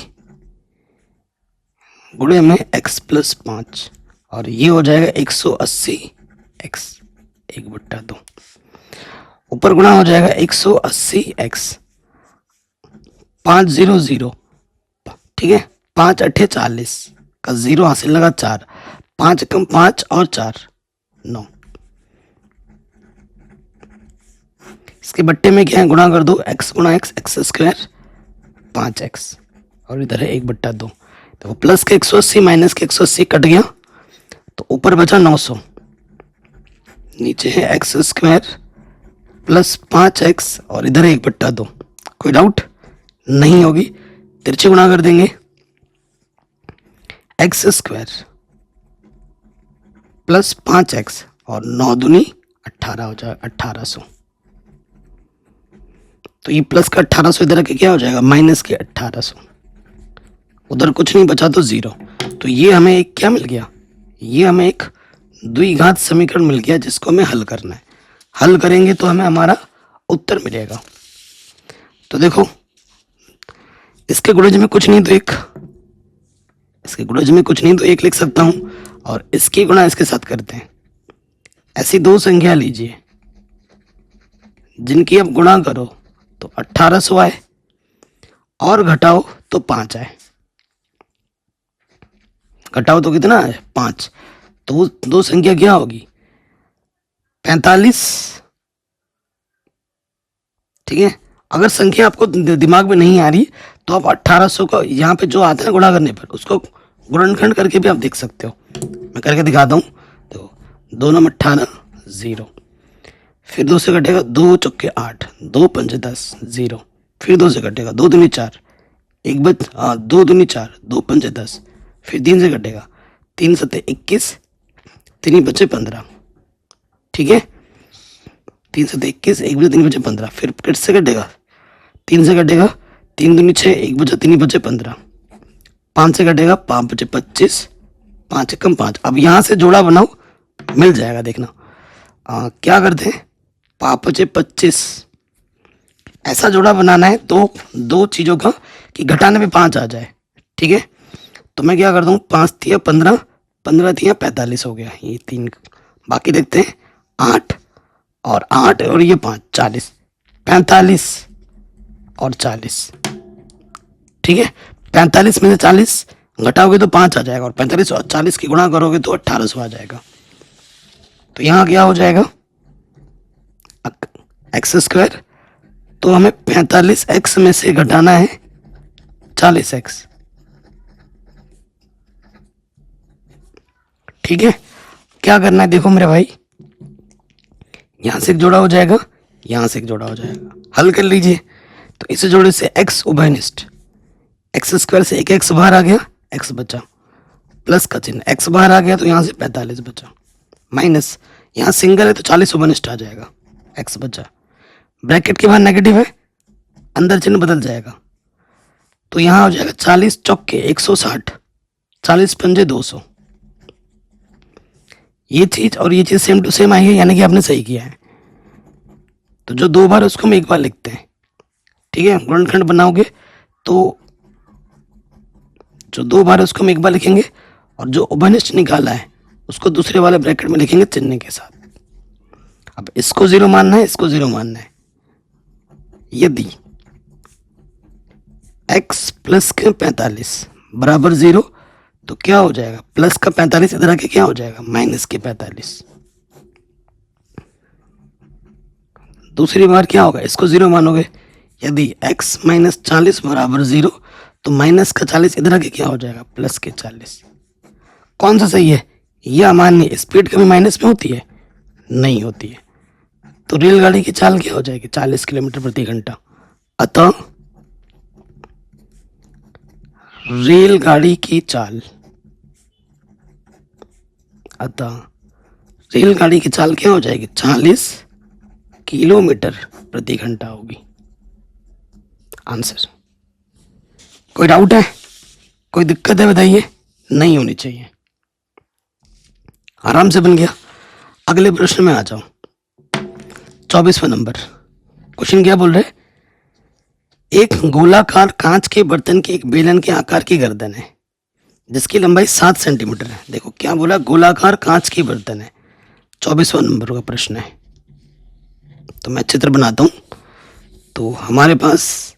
गुणे में x प्लस 5 और ये हो जाएगा 180 x 1/2। ऊपर गुणा हो जाएगा 180 x 500। ठीक है, 5 अट्ठे 40 का 0 हासिल लगा 4, 5 कम 5 और 4 9। इसके बट्टे में क्या है? गुणा कर दो, x गुणा x स्क्वायर 5x और इधर है 1/2। तो प्लस के 180 माइनस के 180 कट गया तो ऊपर बचा 900, नीचे है x स्क्वायर प्लस 5x और इधर है 1/2। कोई डाउट नहीं होगी? तिरछे गुणा कर देंगे, x स्क्वायर प्लस 5x और 9 दूनी 18 हो जाएगा 1800। तो ये प्लस का 1800 इधर के क्या हो जाएगा? माइनस के 1800। उधर कुछ नहीं बचा तो 0। तो ये हमें एक क्या मिल गया? ये हमें एक द्विघात समीकरण मिल गया जिसको हमें हल करना है। हल करेंगे तो हमें हमारा उत्तर मिलेगा। तो देखो, इसके गुणज में कुछ नहीं तो एक, इसके गुणज में कुछ नहीं तो एक लिख सकता हूं और इसकी गुणा इसके साथ करते हैं। ऐसी दो संख्या लीजिए जिनकी अब गुणा करो तो 1800 आए और घटाओ तो 5 आए। घटाओ तो कितना है? 5। तो वो दो संख्या क्या होगी? 45। ठीक है, अगर संख्या आपको दिमाग में नहीं आ रही तो आप 1800 को यहाँ पे जो आता है ना गुणा करने पर, उसको गुणनखंड करके भी आप देख सकते हो। मैं करके दिखाता हूँ। तो 2 9 18 0, फिर 2 से कटेगा 2 चौके 8, 2 पंजे 10, 0। फिर 2 से कटेगा 2 दूनी 4, 2 दूनी 4, 2 पंजे 10। फिर 3 से कटेगा 3 सत्ते 21, 3 बचे 15। ठीक है, 3 सत्ते 21, 1 बचे 3 बचे 15। फिर से कटेगा 3 से कटेगा 3 दूनी 6, 1 बचा 3 बचे 15। 5 से कटेगा 5 बचे 25, 5 कम 5। अब यहाँ से जोड़ा बनाओ, मिल जाएगा, देखना। क्या करते हैं, 5 बचे 25, ऐसा जोड़ा बनाना है दो चीज़ों का कि घटाने में 5 आ जाए। ठीक है, तो मैं क्या करता हूँ, 5 थिया 15, 15 थिया 45 हो गया, ये 3। बाकी देखते हैं 8 और ये 5, 40, 45 और 40। ठीक है, 45 में से 40 घटाओगे तो 5 आ जाएगा, और 45 और 40 की गुणा करोगे तो 1800 आ जाएगा। तो यहाँ क्या हो जाएगा, एक्स स्क्वायर। तो हमें 45x में से घटाना है 40x। ठीक है, क्या करना है, देखो मेरे भाई, यहां से एक जोड़ा हो जाएगा, यहां से एक जोड़ा हो जाएगा, हल कर लीजिए। तो इस जोड़े से x उभयनिष्ठ, एक्स स्क्वायर से एक एक्स बाहर आ गया, x बचा, प्लस का चिन्ह, x बाहर आ गया तो यहां से 45 बचा, माइनस यहाँ सिंगल है तो 40 उभयनिष्ठ आ जाएगा, x बचा। ब्रैकेट के बाहर नेगेटिव है, अंदर चिन्ह बदल जाएगा, तो यहाँ हो जाएगा 40 चौके 160, 40 पंजे 200। ये चीज और ये चीज सेम टू सेम आई है, यानी कि आपने सही किया है। तो जो 2 बार उसको हम 1 बार लिखते हैं। ठीक है, गुणनखंड बनाओगे तो जो 2 बार है उसको हम 1 बार लिखेंगे, और जो उभयनिष्ठ निकाला है उसको दूसरे वाले ब्रैकेट में लिखेंगे चिन्ह के साथ। अब इसको 0 मानना है, इसको 0 मानना है। यदि x प्लस के 45 बराबर 0, तो क्या हो जाएगा, प्लस का 45 इधर आके क्या हो जाएगा, माइनस के 45। दूसरी बार क्या होगा, इसको 0 मानोगे। यदि x माइनस 40 बराबर 0, तो माइनस का 40 इधर आके क्या हो जाएगा, प्लस के 40। कौन सा सही है, यह अमान्य स्पीड कभी माइनस में होती है, नहीं होती है। तो रेलगाड़ी की चाल क्या हो जाएगी, 40 किलोमीटर प्रति घंटा। अतः रेलगाड़ी की चाल, क्या हो जाएगी, 40 किलोमीटर प्रति घंटा होगी। आंसर। कोई डाउट है, कोई दिक्कत है, बताइए। नहीं होनी चाहिए, आराम से बन गया। अगले प्रश्न में आ जाओ, 24वां नंबर क्वेश्चन क्या बोल रहे, एक गोलाकार कांच के बर्तन के एक बेलन के आकार की गर्दन है जिसकी लंबाई 7 सेंटीमीटर है। देखो क्या बोला, गोलाकार कांच की बर्तन है। 24वां नंबर का प्रश्न है। तो मैं चित्र बनाता हूं। तो हमारे पास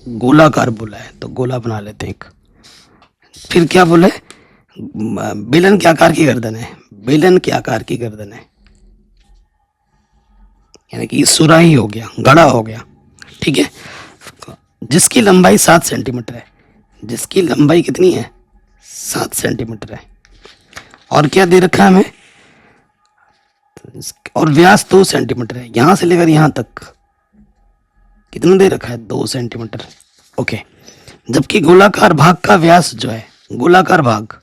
गोलाकार बोला है, तो गोला बना लेते हैं एक। फिर क्या बोला है, बेलन के आकार की गर्दन है, बेलन के आकार की गर्दन है, यानी कि सुराही हो गया, गड़ा हो गया। ठीक है, जिसकी लंबाई 7 सेंटीमीटर है, जिसकी लंबाई कितनी है, 7 सेंटीमीटर है। और क्या दे रखा है हमें, और व्यास 2 सेंटीमीटर है, यहां से लेकर यहां तक कितना दे रखा है, 2 सेंटीमीटर। ओके, जबकि गोलाकार भाग का व्यास जो है, गोलाकार भाग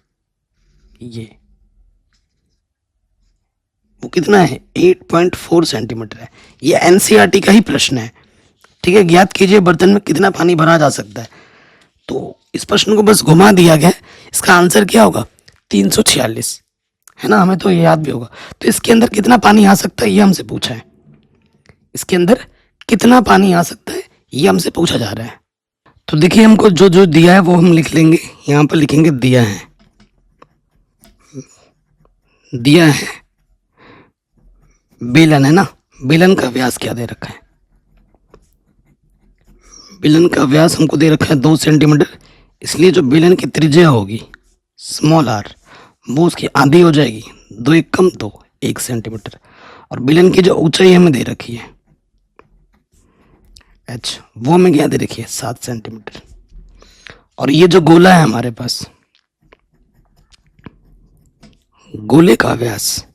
ये वो कितना है, 8.4 सेंटीमीटर है। ये एनसीईआरटी का ही प्रश्न है। ठीक है, ज्ञात कीजिए बर्तन में कितना पानी भरा जा सकता है। तो इस प्रश्न को बस घुमा दिया गया, इसका आंसर क्या होगा, 346 है ना, हमें तो ये याद भी होगा। तो इसके अंदर कितना पानी आ सकता है ये हमसे पूछा है, इसके अंदर कितना पानी आ सकता है ये हमसे पूछा जा रहा है। तो देखिए हमको जो जो दिया है वो हम लिख लेंगे, यहाँ पर लिखेंगे दिया है, दिया है बेलन है ना, बेलन का व्यास क्या दे रखा है, बेलन का व्यास हमको दे रखा है 2 सेंटीमीटर। इसलिए जो बेलन की त्रिज्या होगी स्मॉल आर, वो उसकी आधी हो जाएगी, 2 एक कम 2, 1 सेंटीमीटर। और बेलन की जो ऊंचाई हमें दे रखी है एच, वो हमें क्या दे रखी है, 7 सेंटीमीटर। और ये जो गोला है हमारे पास, गोले का व्यास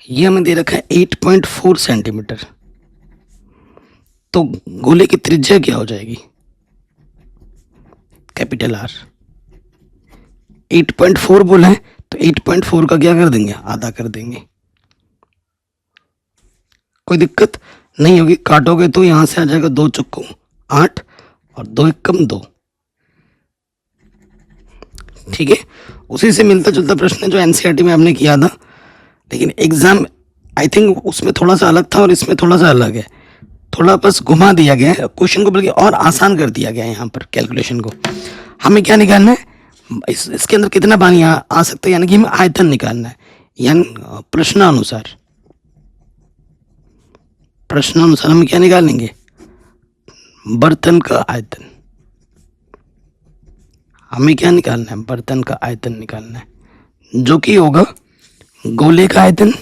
ये हमें दे रखा है 8.4 सेंटीमीटर, तो गोले की त्रिज्या क्या हो जाएगी? Capital R. 8.4 बोला है तो 8.4 का क्या कर देंगे? आधा कर देंगे। कोई दिक्कत नहीं होगी, काटोगे तो यहां से आ जाएगा 2 चौको 8 और 2 एकम 2। ठीक है, उसी से मिलता जुलता प्रश्न है जो एनसीईआरटी में हमने किया था, लेकिन एग्जाम आई थिंक उसमें थोड़ा सा अलग था और इसमें थोड़ा सा अलग है। थोड़ा बस घुमा दिया गया है क्वेश्चन को, बल्कि और आसान कर दिया गया है यहाँ पर कैलकुलेशन को। हमें क्या निकालना है? इसके अंदर कितना पानी आ सकता है, यानी कि हमें आयतन निकालना है, यानी प्रश्नानुसार हम क्या निकालेंगे? बर्तन का आयतन। हमें क्या निकालना है? बर्तन का आयतन निकालना है, जो कि होगा गोले का आयतन,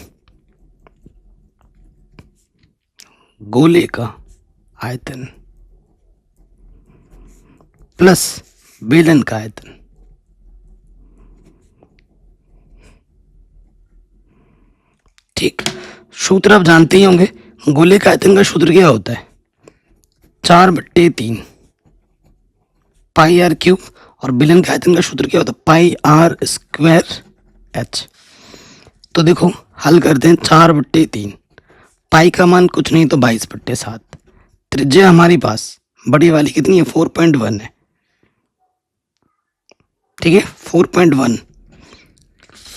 प्लस बेलन का आयतन। ठीक, सूत्र आप जानते ही होंगे। गोले का आयतन का सूत्र क्या होता है? 4/3 पाई आर क्यूब, और बेलन का आयतन का सूत्र क्या होता है? पाई आर स्क्वायर एच। तो देखो हल करते हैं। 4/3, पाई का मान कुछ नहीं तो 22/7। त्रिज्या हमारी पास बड़ी वाली कितनी है? 4.1 है। ठीक है, 4.1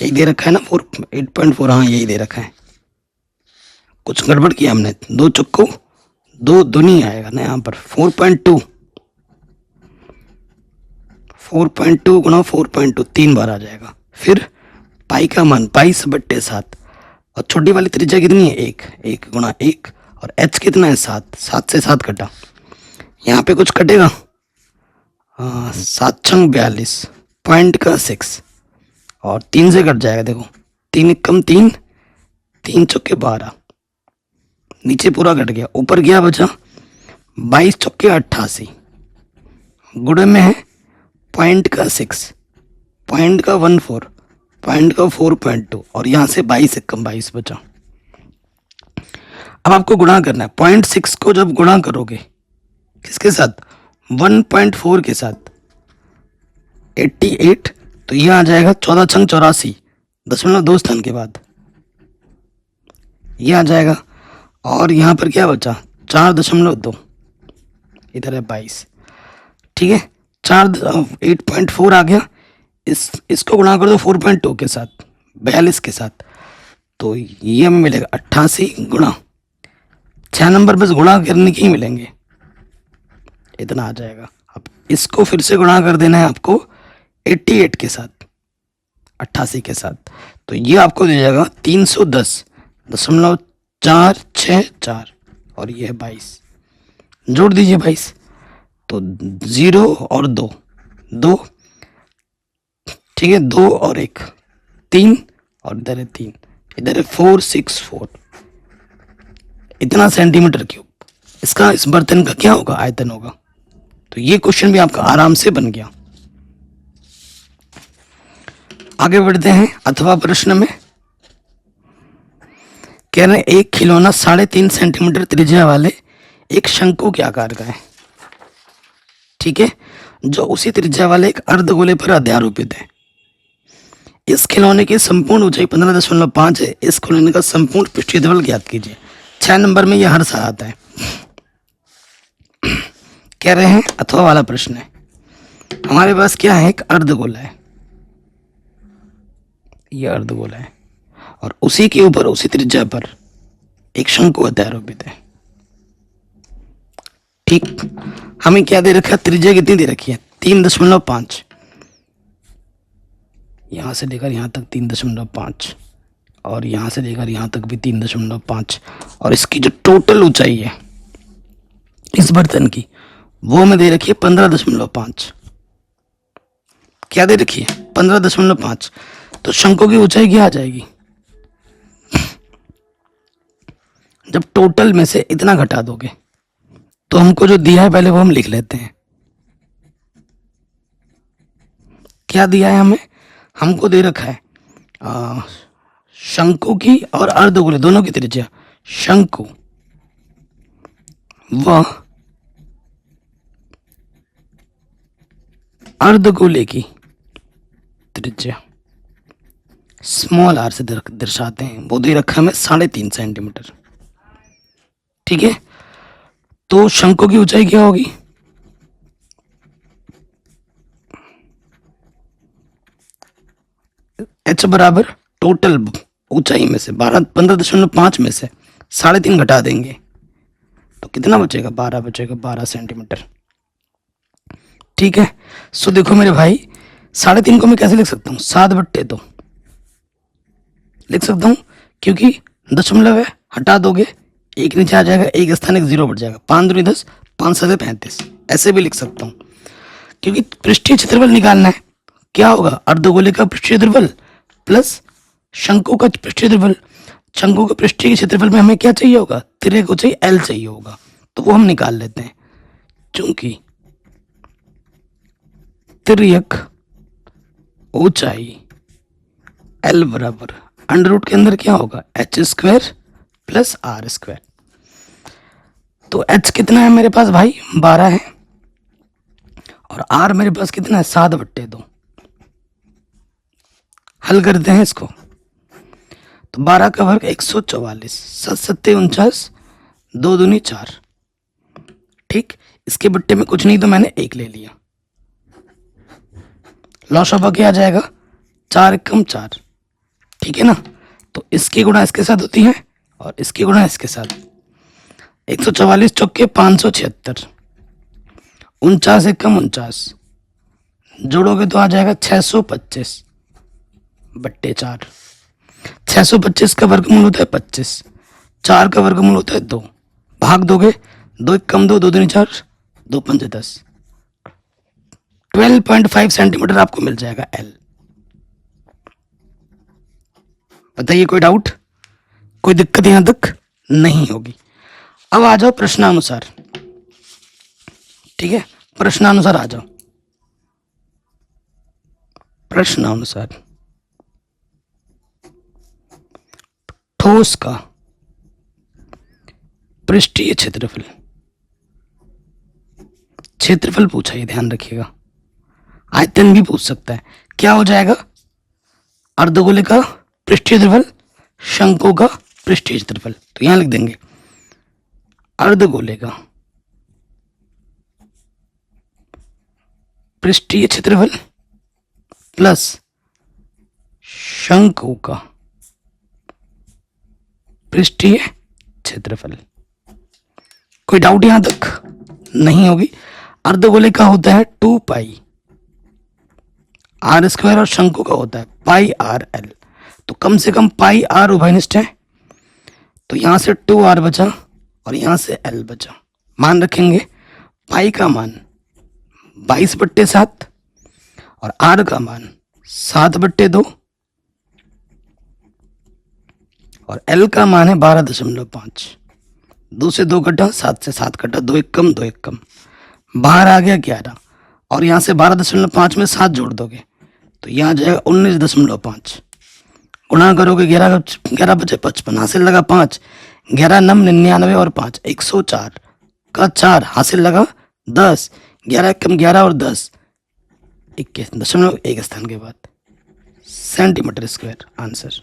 यही दे रखा है ना, 8.4, हाँ यही दे रखा है। कुछ गड़बड़ किया हमने, 2 चक्को 2 दुनी आएगा ना यहाँ पर। 4.2 गुणा 4.2 3 बार आ जाएगा। फिर पाई का मान 22/7, और छोटी वाली त्रिज्या कितनी है? 1 गुणा 1, और एच कितना है? 7 से 7 कटा, यहाँ पे कुछ कटेगा? 7 छंग 42, पॉइंट का 6, और 3 से कट जाएगा। देखो 3 कम 3, 3 चौके 12, नीचे पूरा कट गया, ऊपर क्या बचा? 22 चौके 88, गुणे में है पॉइंट का 6, पॉइंट का 14, पॉइंट का 4.2, और यहाँ से 22 कम 22 बचा। अब आपको गुणा करना है। 0.6 को जब गुणा करोगे किसके साथ? 1.4 के साथ, 88, तो ये आ जाएगा 14 छंग 84, 0.2 स्थान के बाद ये आ जाएगा। और यहाँ पर क्या बचा? 4.2, इधर है 22। ठीक है, 8.4 आ गया। इसको गुणा कर दो 4.2 के साथ, 42 के साथ, तो ये हमें मिलेगा 88 गुणा 6 नंबर बस गुणा करने के ही मिलेंगे, इतना आ जाएगा। अब इसको फिर से गुणा कर देना है आपको 88 के साथ, 88 के साथ, तो ये आपको दे जाएगा 310.464, और ये है 22। जोड़ दीजिए 22, तो 0 और 2, ठीक है, 2 और 1 3, और इधर है 3, इधर है 464, इतना सेंटीमीटर क्यूब इसका इस बर्तन का क्या होगा? आयतन होगा। तो ये क्वेश्चन भी आपका आराम से बन गया। आगे बढ़ते हैं अथवा प्रश्न में। कह रहे हैं एक खिलौना 3.5 सेंटीमीटर त्रिज्या वाले एक शंकु के आकार का है, ठीक है, जो उसी त्रिज्या वाले एक अर्धगोले पर अध्यारोपित है। इस खिलौने की संपूर्ण ऊंचाई 15.5 है। इस खिलौने का संपूर्ण पृष्ठीय ज्ञात कीजिए। 6 नंबर में यह हर साल आता है। कह रहे हैं अथवा वाला प्रश्न है। हमारे पास क्या है? एक अर्धगोला है, यह अर्धगोला है, और उसी के ऊपर उसी त्रिज्या पर एक शंकु अध्यारोपित है। ठीक, हमें क्या दे रखा है? त्रिज्या कितनी दे रखी है? 3.5, यहां से लेकर यहां तक 3.5, और यहां से लेकर यहां तक भी 3.5, और इसकी जो टोटल ऊंचाई है इस बर्तन की वो हमें दे रखी है 15.5। क्या दे रखी है? 15.5। तो शंकु की ऊंचाई क्या आ जाएगी? जब टोटल में से इतना घटा दोगे तो हमको जो दिया है पहले वो हम लिख लेते हैं। क्या दिया है हमें? हमको दे रखा है शंकु की और अर्धगोले दोनों की त्रिज्या, शंकु व अर्धगोले की त्रिज्या स्मॉल आर से दर्शाते हैं। वो दे रखा है हमें 3.5 सेंटीमीटर। ठीक है, तो शंकु की ऊंचाई क्या होगी? एच बराबर टोटल ऊंचाई में से 15.5 में से 3.5 घटा देंगे तो कितना बचेगा? 12 बचेगा, 12 सेंटीमीटर। ठीक है, सो देखो मेरे भाई 3.5 को मैं कैसे लिख सकता हूँ? 7/2 लिख सकता हूँ, क्योंकि दशमलव है, हटा दोगे एक नीचे आ जाएगा, एक स्थान एक 0 बढ़ जाएगा। 5 दूनी 10, 5 7 35, ऐसे भी लिख सकता हूँ। क्योंकि पृष्ठीय क्षेत्रफल निकालना है, क्या होगा? अर्धगोले का पृष्ठीय क्षेत्रफल प्लस शंकु का पृष्ठीय क्षेत्रफल। शंकु के पृष्ठीय क्षेत्रफल में हमें क्या चाहिए होगा? तिर्यक ऊंचाई L चाहिए होगा, तो वो हम निकाल लेते हैं। चूंकि तिर्यक ऊंचाई L बराबर अंडर रूट के अंदर क्या होगा? h² plus r²। तो h कितना है मेरे पास भाई? 12 है, और r मेरे पास कितना है? 7/2। हल करते हैं इसको, तो 12 का वर्ग 144, 7 7 49, 2 दूनी 4। ठीक, इसके बट्टे में कुछ नहीं तो मैंने 1 ले लिया। लॉसअप क्या आ जाएगा? 4 एकम 4। ठीक है ना, तो इसकी गुणा इसके साथ होती है और इसकी गुणा इसके साथ। 144 चौके 576, 49 एकम 49, जोड़ोगे तो आ जाएगा 625/4। 625 का वर्गमूल होता है 25, 4 का वर्गमूल होता है 2, भाग दोगे 2 एकम 2, 2 दूनी 4, 2 पंजे 10, 12.5 सेंटीमीटर आपको मिल जाएगा L। बताइए कोई डाउट, कोई दिक्कत यहां तक नहीं होगी। अब आ जाओ प्रश्नानुसार। ठीक है, प्रश्नानुसार आ जाओ। प्रश्नानुसार ठोस का पृष्ठीय क्षेत्रफल, क्षेत्रफल पूछा, ये ध्यान रखिएगा। आयतन भी पूछ सकता है। क्या हो जाएगा? अर्धगोले का पृष्ठीय क्षेत्रफल, शंकु का पृष्ठीय क्षेत्रफल। तो यहां लिख देंगे अर्धगोले का पृष्ठीय क्षेत्रफल प्लस शंकु का पृष्ठीय क्षेत्रफल। कोई डाउट यहां तक नहीं होगी। अर्धगोले का होता है 2 पाई r² और शंकु का होता है पाई RL। तो कम से कम पाई r उभयनिष्ठ है, तो यहां से 2r बचा और यहां से L बचा। मान रखेंगे पाई का मान 22/7 और r का मान 7/2 और L का मान है 12.5। 2 से 2 कटा, 7 से 7 कटा, 2 एकम 2 एकम, बाहर आ गया 11 और यहां से 12.5 में 7 जोड़ दोगे तो यहां आ जाएगा 19.5। गुणा करोगे 11 बचे 55, हासिल लगा 5, 11 9 99 और 5 104 का 4, हासिल लगा 10, 11 कम 11 और 10 21.1 स्थान के बाद सेंटीमीटर स्क्वायर आंसर।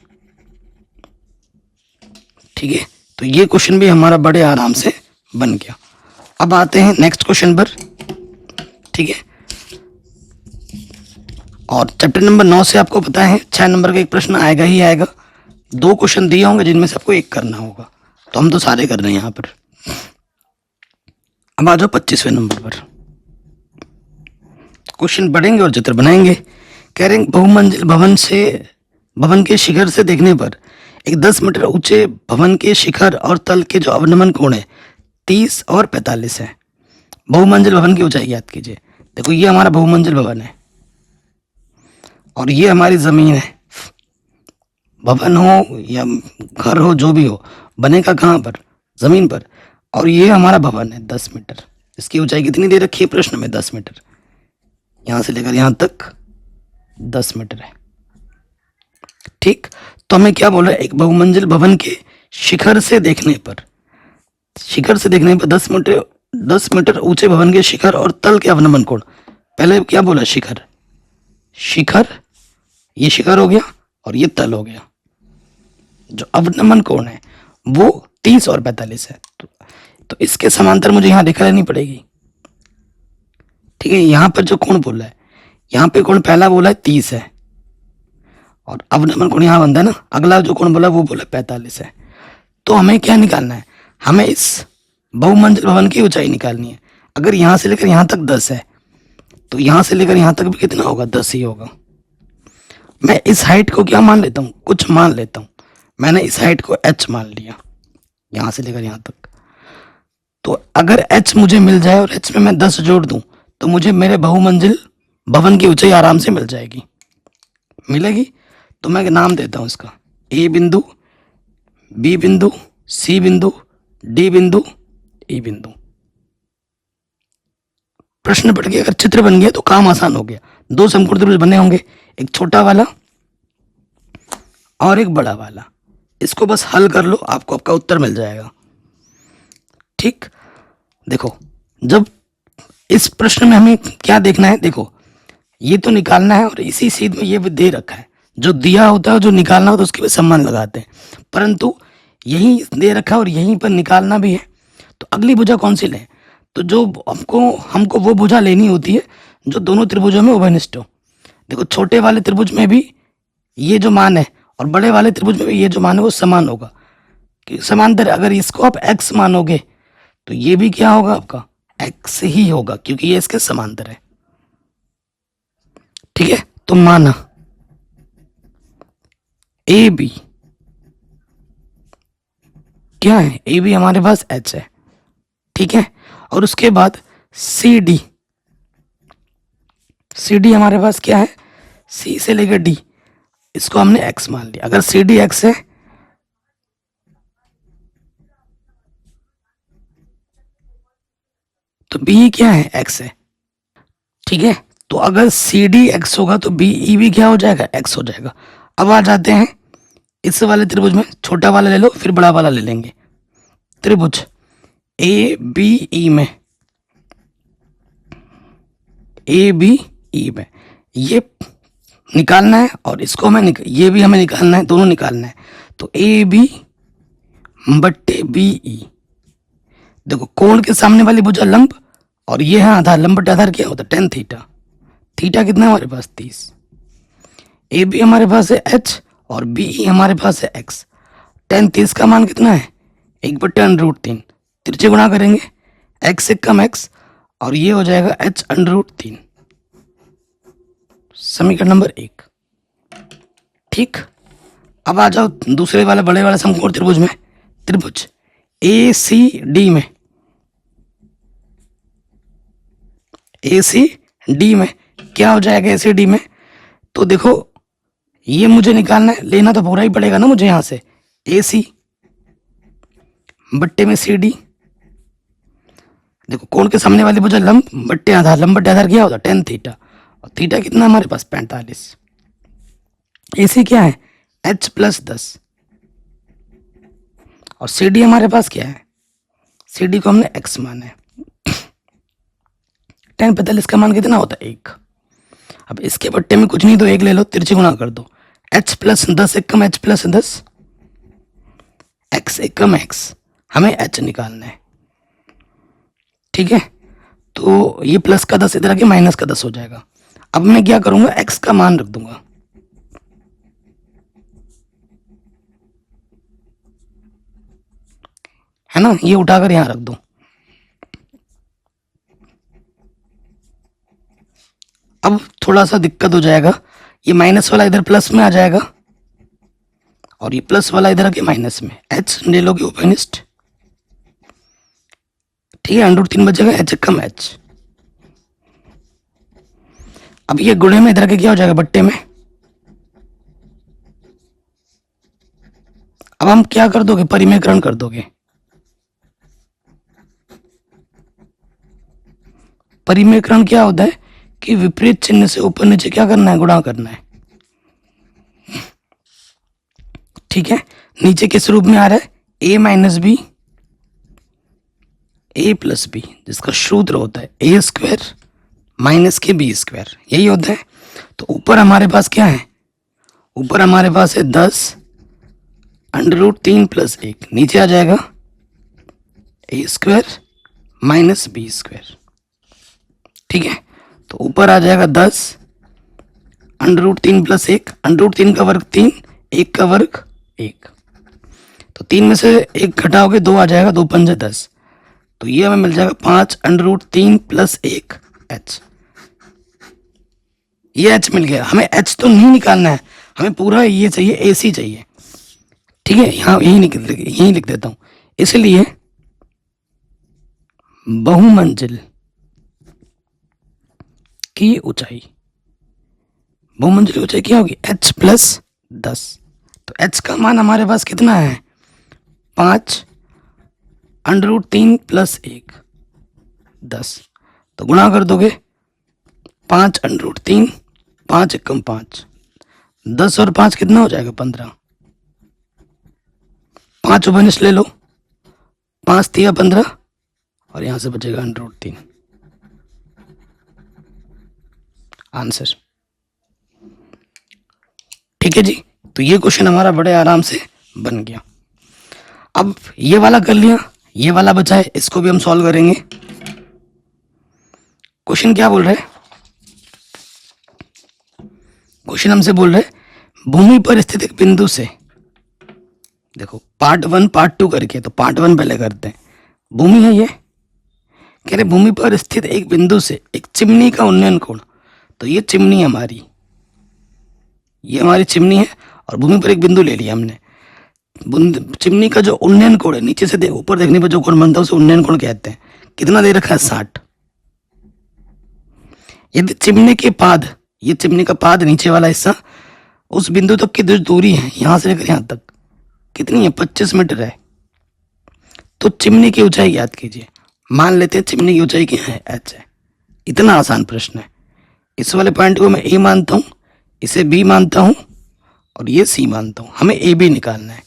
ठीक है, तो ये क्वेश्चन भी हमारा बड़े आराम से बन गया। अब आते हैं नेक्स्ट क्वेश्चन पर। ठीक है, और चैप्टर नंबर 9 से आपको पता है 6 नंबर का एक प्रश्न आएगा ही आएगा। 2 क्वेश्चन दिए होंगे जिनमें से आपको एक करना होगा, तो हम तो सारे कर रहे हैं यहाँ पर। अब आ जाओ 25वें नंबर पर। क्वेश्चन पढ़ेंगे और चित्र बनाएंगे। कह रहे हैं बहुमंजिल भवन के शिखर से देखने पर एक 10 मीटर ऊंचे भवन के शिखर और तल के जो अवनमन कोण है 30 और 45 है। बहुमंजिल भवन की ऊंचाई याद कीजिए। देखो ये हमारा बहुमंजिल भवन है और ये हमारी जमीन है। भवन हो या घर हो, जो भी हो, बनेगा कहाँ पर? जमीन पर। और ये हमारा भवन है 10 मीटर। इसकी ऊंचाई कितनी दे रखी है प्रश्न में? 10 मीटर। यहां से लेकर यहां तक 10 मीटर है। ठीक, तो हमें क्या बोला, एक बहुमंजिल भवन के शिखर से देखने पर, 10 मीटर ऊंचे भवन के शिखर और तल के अवनमन कोण। पहले क्या बोला, शिखर, शिखर, ये शिखर हो गया और ये तल हो गया। जो अवनमन कोण है वो 30 और 45 है। तो इसके समांतर मुझे यहाँ रेखा लेनी पड़ेगी। ठीक है, यहाँ पर जो कोण बोला है, यहाँ पे कोण पहला बोला है 30 है और अवनमन कोण यहाँ बनता है ना, अगला जो कोण बोला वो बोला 45 है। तो हमें क्या निकालना है, हमें इस बहुमंजिल भवन की ऊंचाई निकालनी है। अगर यहाँ से लेकर यहाँ तक 10 है तो यहाँ से लेकर यहाँ तक भी कितना होगा, 10 ही होगा। मैं इस हाइट को क्या मान लेता हूँ, कुछ मान लेता हूँ। मैंने इस हाइट को h मान लिया, यहाँ से लेकर यहाँ तक। तो अगर h मुझे मिल जाए और h में मैं 10 जोड़ दूं तो मुझे मेरे बहुमंजिल भवन की ऊंचाई आराम से मिल जाएगी, मिलेगी। तो मैं नाम देता हूँ इसका, ए बिंदु, बी बिंदु, सी बिंदु, डी बिंदु, ई बिंदु। प्रश्न पढ़ के अगर चित्र बन गया तो काम आसान हो गया। दो समकोण त्रिभुज बने होंगे, एक छोटा वाला और एक बड़ा वाला। इसको बस हल कर लो, आपको आपका उत्तर मिल जाएगा। ठीक, देखो, जब इस प्रश्न में हमें क्या देखना है, देखो ये तो निकालना है और इसी सीध में ये भी दे रखा है। जो दिया होता है, जो निकालना होता है उसके भी सम्मान लगाते हैं, परंतु यही दे रखा है और यहीं पर निकालना भी है। तो अगली भुजा कौन सी लें, तो जो हमको वो भुजा लेनी होती है जो दोनों त्रिभुजों में उभयनिष्ठ हो। देखो, छोटे वाले त्रिभुज में भी ये जो मान है और बड़े वाले त्रिभुज में भी ये जो मान है वो समान होगा, कि समांतर। अगर इसको आप x मानोगे तो ये भी क्या होगा, आपका x ही होगा, क्योंकि ये इसके समांतर है। ठीक है, तो माना ए बी क्या है, ए बी हमारे पास h है। ठीक है, और उसके बाद सी डी, सी डी हमारे पास क्या है, सी से लेकर डी, इसको हमने x मान लिया। अगर सी डी x है तो b क्या है, x है। ठीक है, तो अगर सी डी x होगा तो बी ई भी क्या हो जाएगा, x हो जाएगा। अब आ जाते हैं इस वाले त्रिभुज में, छोटा वाला ले लो फिर बड़ा वाला ले लेंगे। त्रिभुज ए बी ई में, ए बी ई में ये निकालना है और इसको हमें ये भी हमें निकालना है, दोनों निकालना है। तो ए बी बट्टे बी ई, देखो कोण के सामने वाली भुजा लंब और ये है आधार, लंब बट्टे आधार क्या होता है, tan थीटा। थीटा कितना है हमारे पास, 30। ए बी हमारे पास है h और बी ई हमारे पास है x। tan 30 का मान कितना है, 1/√3। तिरछे गुणा करेंगे, x से कम x और ये हो जाएगा h√3। समीकरण नंबर 1। ठीक, अब आ जाओ दूसरे वाले बड़े वाले समकोण त्रिभुज में, त्रिभुज ए सी डी में, ए सी डी में क्या हो जाएगा, ए सी डी में तो देखो ये मुझे निकालना है, लेना तो पूरा ही पड़ेगा ना मुझे। यहां से ए सी बट्टे में सी डी, देखो कोण के सामने वाली भुजा लंब बट्टे आधार, लंब बट्टे आधार क्या होता है, tan थीटा, और थीटा कितना हमारे पास 45। ए सी क्या है, h+10 और सी डी हमारे पास क्या है, सी डी को हमने x माना है। tan 45 का मान कितना होता है, 1। अब इसके बट्टे में कुछ नहीं तो 1 ले लो, तिरछे गुणा कर दो, h+10 एक कम h+10, x एक कम x, हमें h निकालना है। ठीक है, तो ये प्लस का 10 इधर आके माइनस का 10 हो जाएगा। अब मैं क्या करूंगा, x का मान रख दूंगा, है ना, ये उठाकर यहां रख दो। अब थोड़ा सा दिक्कत हो जाएगा, ये माइनस वाला इधर प्लस में आ जाएगा और ये प्लस वाला इधर आके माइनस में, h ले लोगे उभयनिष्ठ। ठीक है, √3 बचेगा, h कम h। अब ये गुणे में इधर आके क्या हो जाएगा, बट्टे में। अब हम क्या कर दोगे, परिमेयकरण कर दोगे। परिमेयकरण क्या होता है कि विपरीत चिन्ह से ऊपर नीचे क्या करना है, गुणा करना है। ठीक है, नीचे किस रूप में आ रहा है, ए माइनस बी ए प्लस बी, जिसका सूत्र होता है ए स्क्वायर माइनस के बी स्क्वायर, यही होता है। तो ऊपर हमारे पास क्या है, ऊपर हमारे पास है 10 अंडर रूट 3 प्लस 1, नीचे आ जाएगा A square minus B square. ठीक है, तो ऊपर आ जाएगा 10 under root 3 plus 1, under root 3 का वर्ग 3, 1 का वर्ग 1, तो 3 में से 1 घटाओगे 2 आ जाएगा, 2 पंजे 10, तो ये हमें मिल जाएगा 5 अंडर रूट 3 प्लस 1 एच। ये एच मिल गया, हमें एच तो नहीं निकालना है, हमें पूरा ये चाहिए, ए सी चाहिए। ठीक है, यहाँ यही लिख देता हूं, इसलिए बहुमंजिल की ऊंचाई, बहुमंजिल की ऊंचाई क्या होगी, h प्लस 10। तो h का मान हमारे पास कितना है, 5 अंडर रूट 3 प्लस 1 10, तो गुणा कर दोगे 5 अंडर रूट 3, 5 एकम 5, 10 और 5 कितना हो जाएगा 15, 5 उपनिश ले लो, 5 तिया 15 और यहां से बचेगा अंडर रूट 3, आंसर। ठीक है जी, तो ये क्वेश्चन हमारा बड़े आराम से बन गया। अब ये वाला कर लिया, ये वाला बचा है, इसको भी हम सॉल्व करेंगे। क्वेश्चन क्या बोल रहे हैं, क्वेश्चन हमसे बोल रहे हैं भूमि पर स्थित एक बिंदु से, देखो पार्ट 1 पार्ट 2 करके, तो पार्ट 1 पहले करते हैं। भूमि है ये, कह रहे भूमि पर स्थित एक बिंदु से एक चिमनी का उन्नयन कोण, तो ये चिमनी हमारी, ये हमारी चिमनी है और भूमि पर एक बिंदु ले लिया हमने। चिमनी का जो उन्नयन कोण है, नीचे से ऊपर देखने पर जो कोण बनता है उसे उन्नयन कोण कहते हैं। कितना दे रखा है 60। यदि चिमनी के पाद, ये चिमनी का पाद नीचे वाला हिस्सा, उस बिंदु तक की जो दूरी है यहां से लेकर यहां तक कितनी है, 25 मीटर है, तो चिमनी की ऊंचाई याद कीजिए। मान लेते हैं चिमनी की ऊंचाई क्या है, h है। इतना आसान प्रश्न है। इस वाले पॉइंट को मैं ए मानता हूं, इसे बी मानता हूं और ये सी मानता हूं, हमें ए बी निकालना है।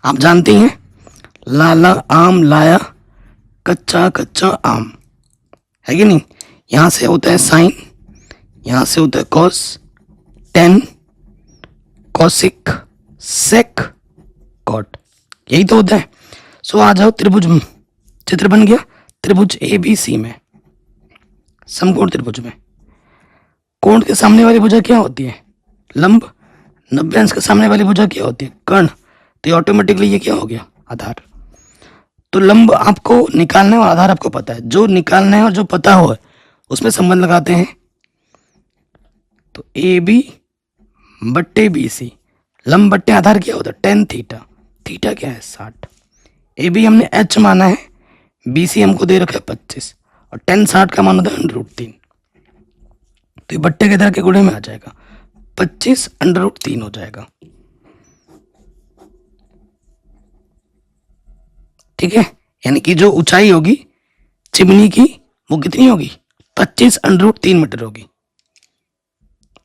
आप जानते हैं लाला आम लाया कच्चा कच्चा आम, है कि नहीं। यहां से होता है साइन, यहां से होता है कॉस, टेन, कॉसिक, सेक, कॉट, यही तो होता है। सो आ जाओ, त्रिभुज चित्र बन गया। त्रिभुज ए बी सी में, समकोण त्रिभुज में कोण के सामने वाली भुजा क्या होती है, लंब। 90 अंश के सामने वाली भुजा क्या होती है, कर्ण। तो ऑटोमेटिकली ये क्या हो गया, आधार। तो लंब आपको निकालना है और आधार आपको पता है। जो निकालना है और जो पता हो उसमें संबंध लगाते हैं। तो ए बी बट्टे बी सी, लंब बट्टे आधार क्या होता है, टेन थीटा। थीटा क्या है 60। ए बी हमने एच माना है, बी सी हमको दे रखा है 25 और टेन 60 का मान होता है अंडर रूट 3। तो ये बट्टे के इधर के गुणे में आ जाएगा, 25 अंडर रूट 3 हो जाएगा। ठीक है, यानी कि जो ऊंचाई होगी चिमनी की वो कितनी होगी, 25 अंडर रूट 3 मीटर होगी।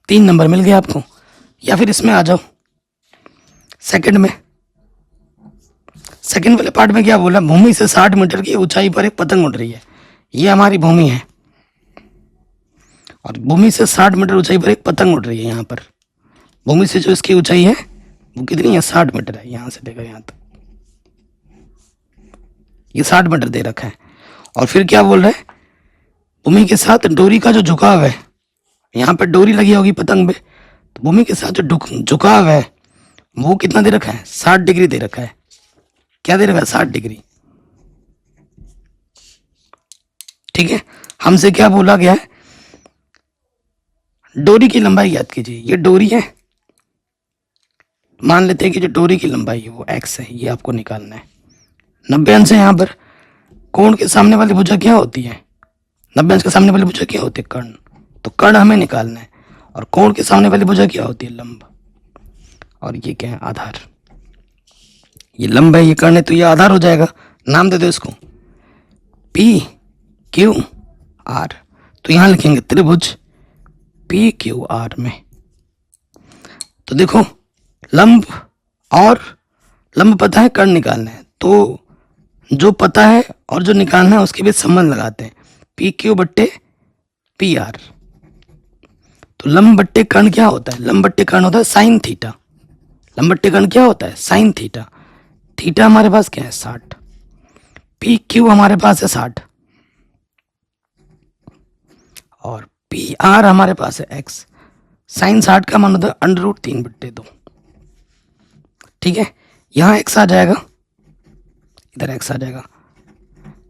3 नंबर मिल गया आपको। या फिर इसमें आ जाओ सेकंड में। सेकंड वाले पार्ट में क्या बोला, भूमि से 60 मीटर की ऊंचाई पर एक पतंग उड़ रही है। ये हमारी भूमि है और भूमि से 60 मीटर ऊंचाई पर एक पतंग उड़ रही है। यहाँ पर भूमि से जो इसकी ऊंचाई है वो कितनी है, 60 मीटर है। यहाँ से लेकर यहाँ तक ये 60 मीटर दे रखा है। और फिर क्या बोल रहे हैं, भूमि के साथ डोरी का जो झुकाव है, यहाँ पर डोरी लगी होगी पतंग पे, तो भूमि के साथ जो झुकाव है वो कितना दे रखा है, 60 डिग्री दे रखा है। क्या दे रखा है, 60 डिग्री। ठीक है, हमसे क्या बोला गया है, डोरी की लंबाई याद कीजिए। ये डोरी है, मान लेते हैं कि जो डोरी की लंबाई है वो x है, ये आपको निकालना है। 90 अंश है। यहाँ पर कोण के सामने वाली भुजा क्या होती है, 90 अंश के सामने वाली भुजा क्या होती है, कर्ण। तो कर्ण हमें निकालना है और कोण के सामने वाली भुजा क्या होती है, लंब। और ये क्या है, आधार। ये लंब है, ये कर्ण है, तो ये आधार हो जाएगा। नाम दे दो इसको पी क्यू आर। तो यहां लिखेंगे त्रिभुज पी क्यू आर में। तो देखो लंब और लंब पता है, कर्ण निकालना है, तो जो पता है और जो निकालना है उसके बीच संबंध लगाते हैं, पी क्यू बट्टे पी आर। तो लंब बट्टे कर्ण क्या होता है? लंब बट्टे कर्ण होता है साइन थीटा। लंब बट्टे कर्ण क्या होता है? Sine theta. थीटा हमारे पास क्या है? 60। पी क्यू हमारे पास है 60 और पी आर हमारे पास है एक्स। साइन 60 का मान होता है √3/2। ठीक है, यहाँ एक्स आ जाएगा, इधर एक्स आ जाएगा,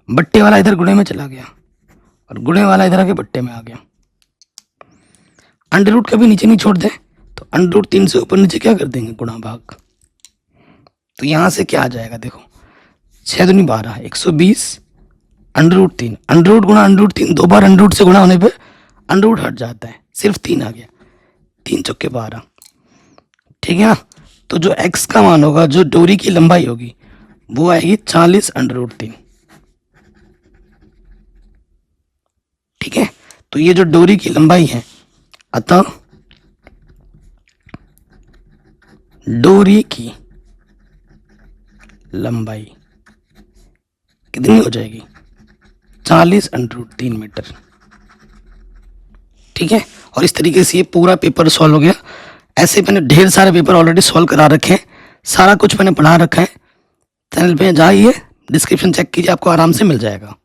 बट्टे वाला इधर गुणे में चला गया और गुणे वाला इधर आके बट्टे में आ गया। अंडर रूट कभी नीचे नहीं छोड़ दे, तो √3 से ऊपर नीचे क्या कर देंगे? गुणा भाग। तो यहाँ से क्या आ जाएगा? देखो, 6 दूनी 12, 120 √3, अंडर रूट गुणा √3, 2 बार अंडर रूट से गुणा होने पे अंडर रूट हट जाता है, सिर्फ 3 आ गया, 3 चौके 12। ठीक है ना? तो जो x का मान होगा, जो डोरी की लंबाई होगी, वो आएगी 40 √3। ठीक है, तो ये जो डोरी की लंबाई है, अतः डोरी की लंबाई कितनी हो जाएगी? 40 √3 मीटर। ठीक है, और इस तरीके से ये पूरा पेपर सॉल्व हो गया। ऐसे मैंने ढेर सारे पेपर ऑलरेडी सॉल्व करा रखे हैं, सारा कुछ मैंने पढ़ा रखा है। चैनल पे जाइए, डिस्क्रिप्शन चेक कीजिए, आपको आराम से मिल जाएगा।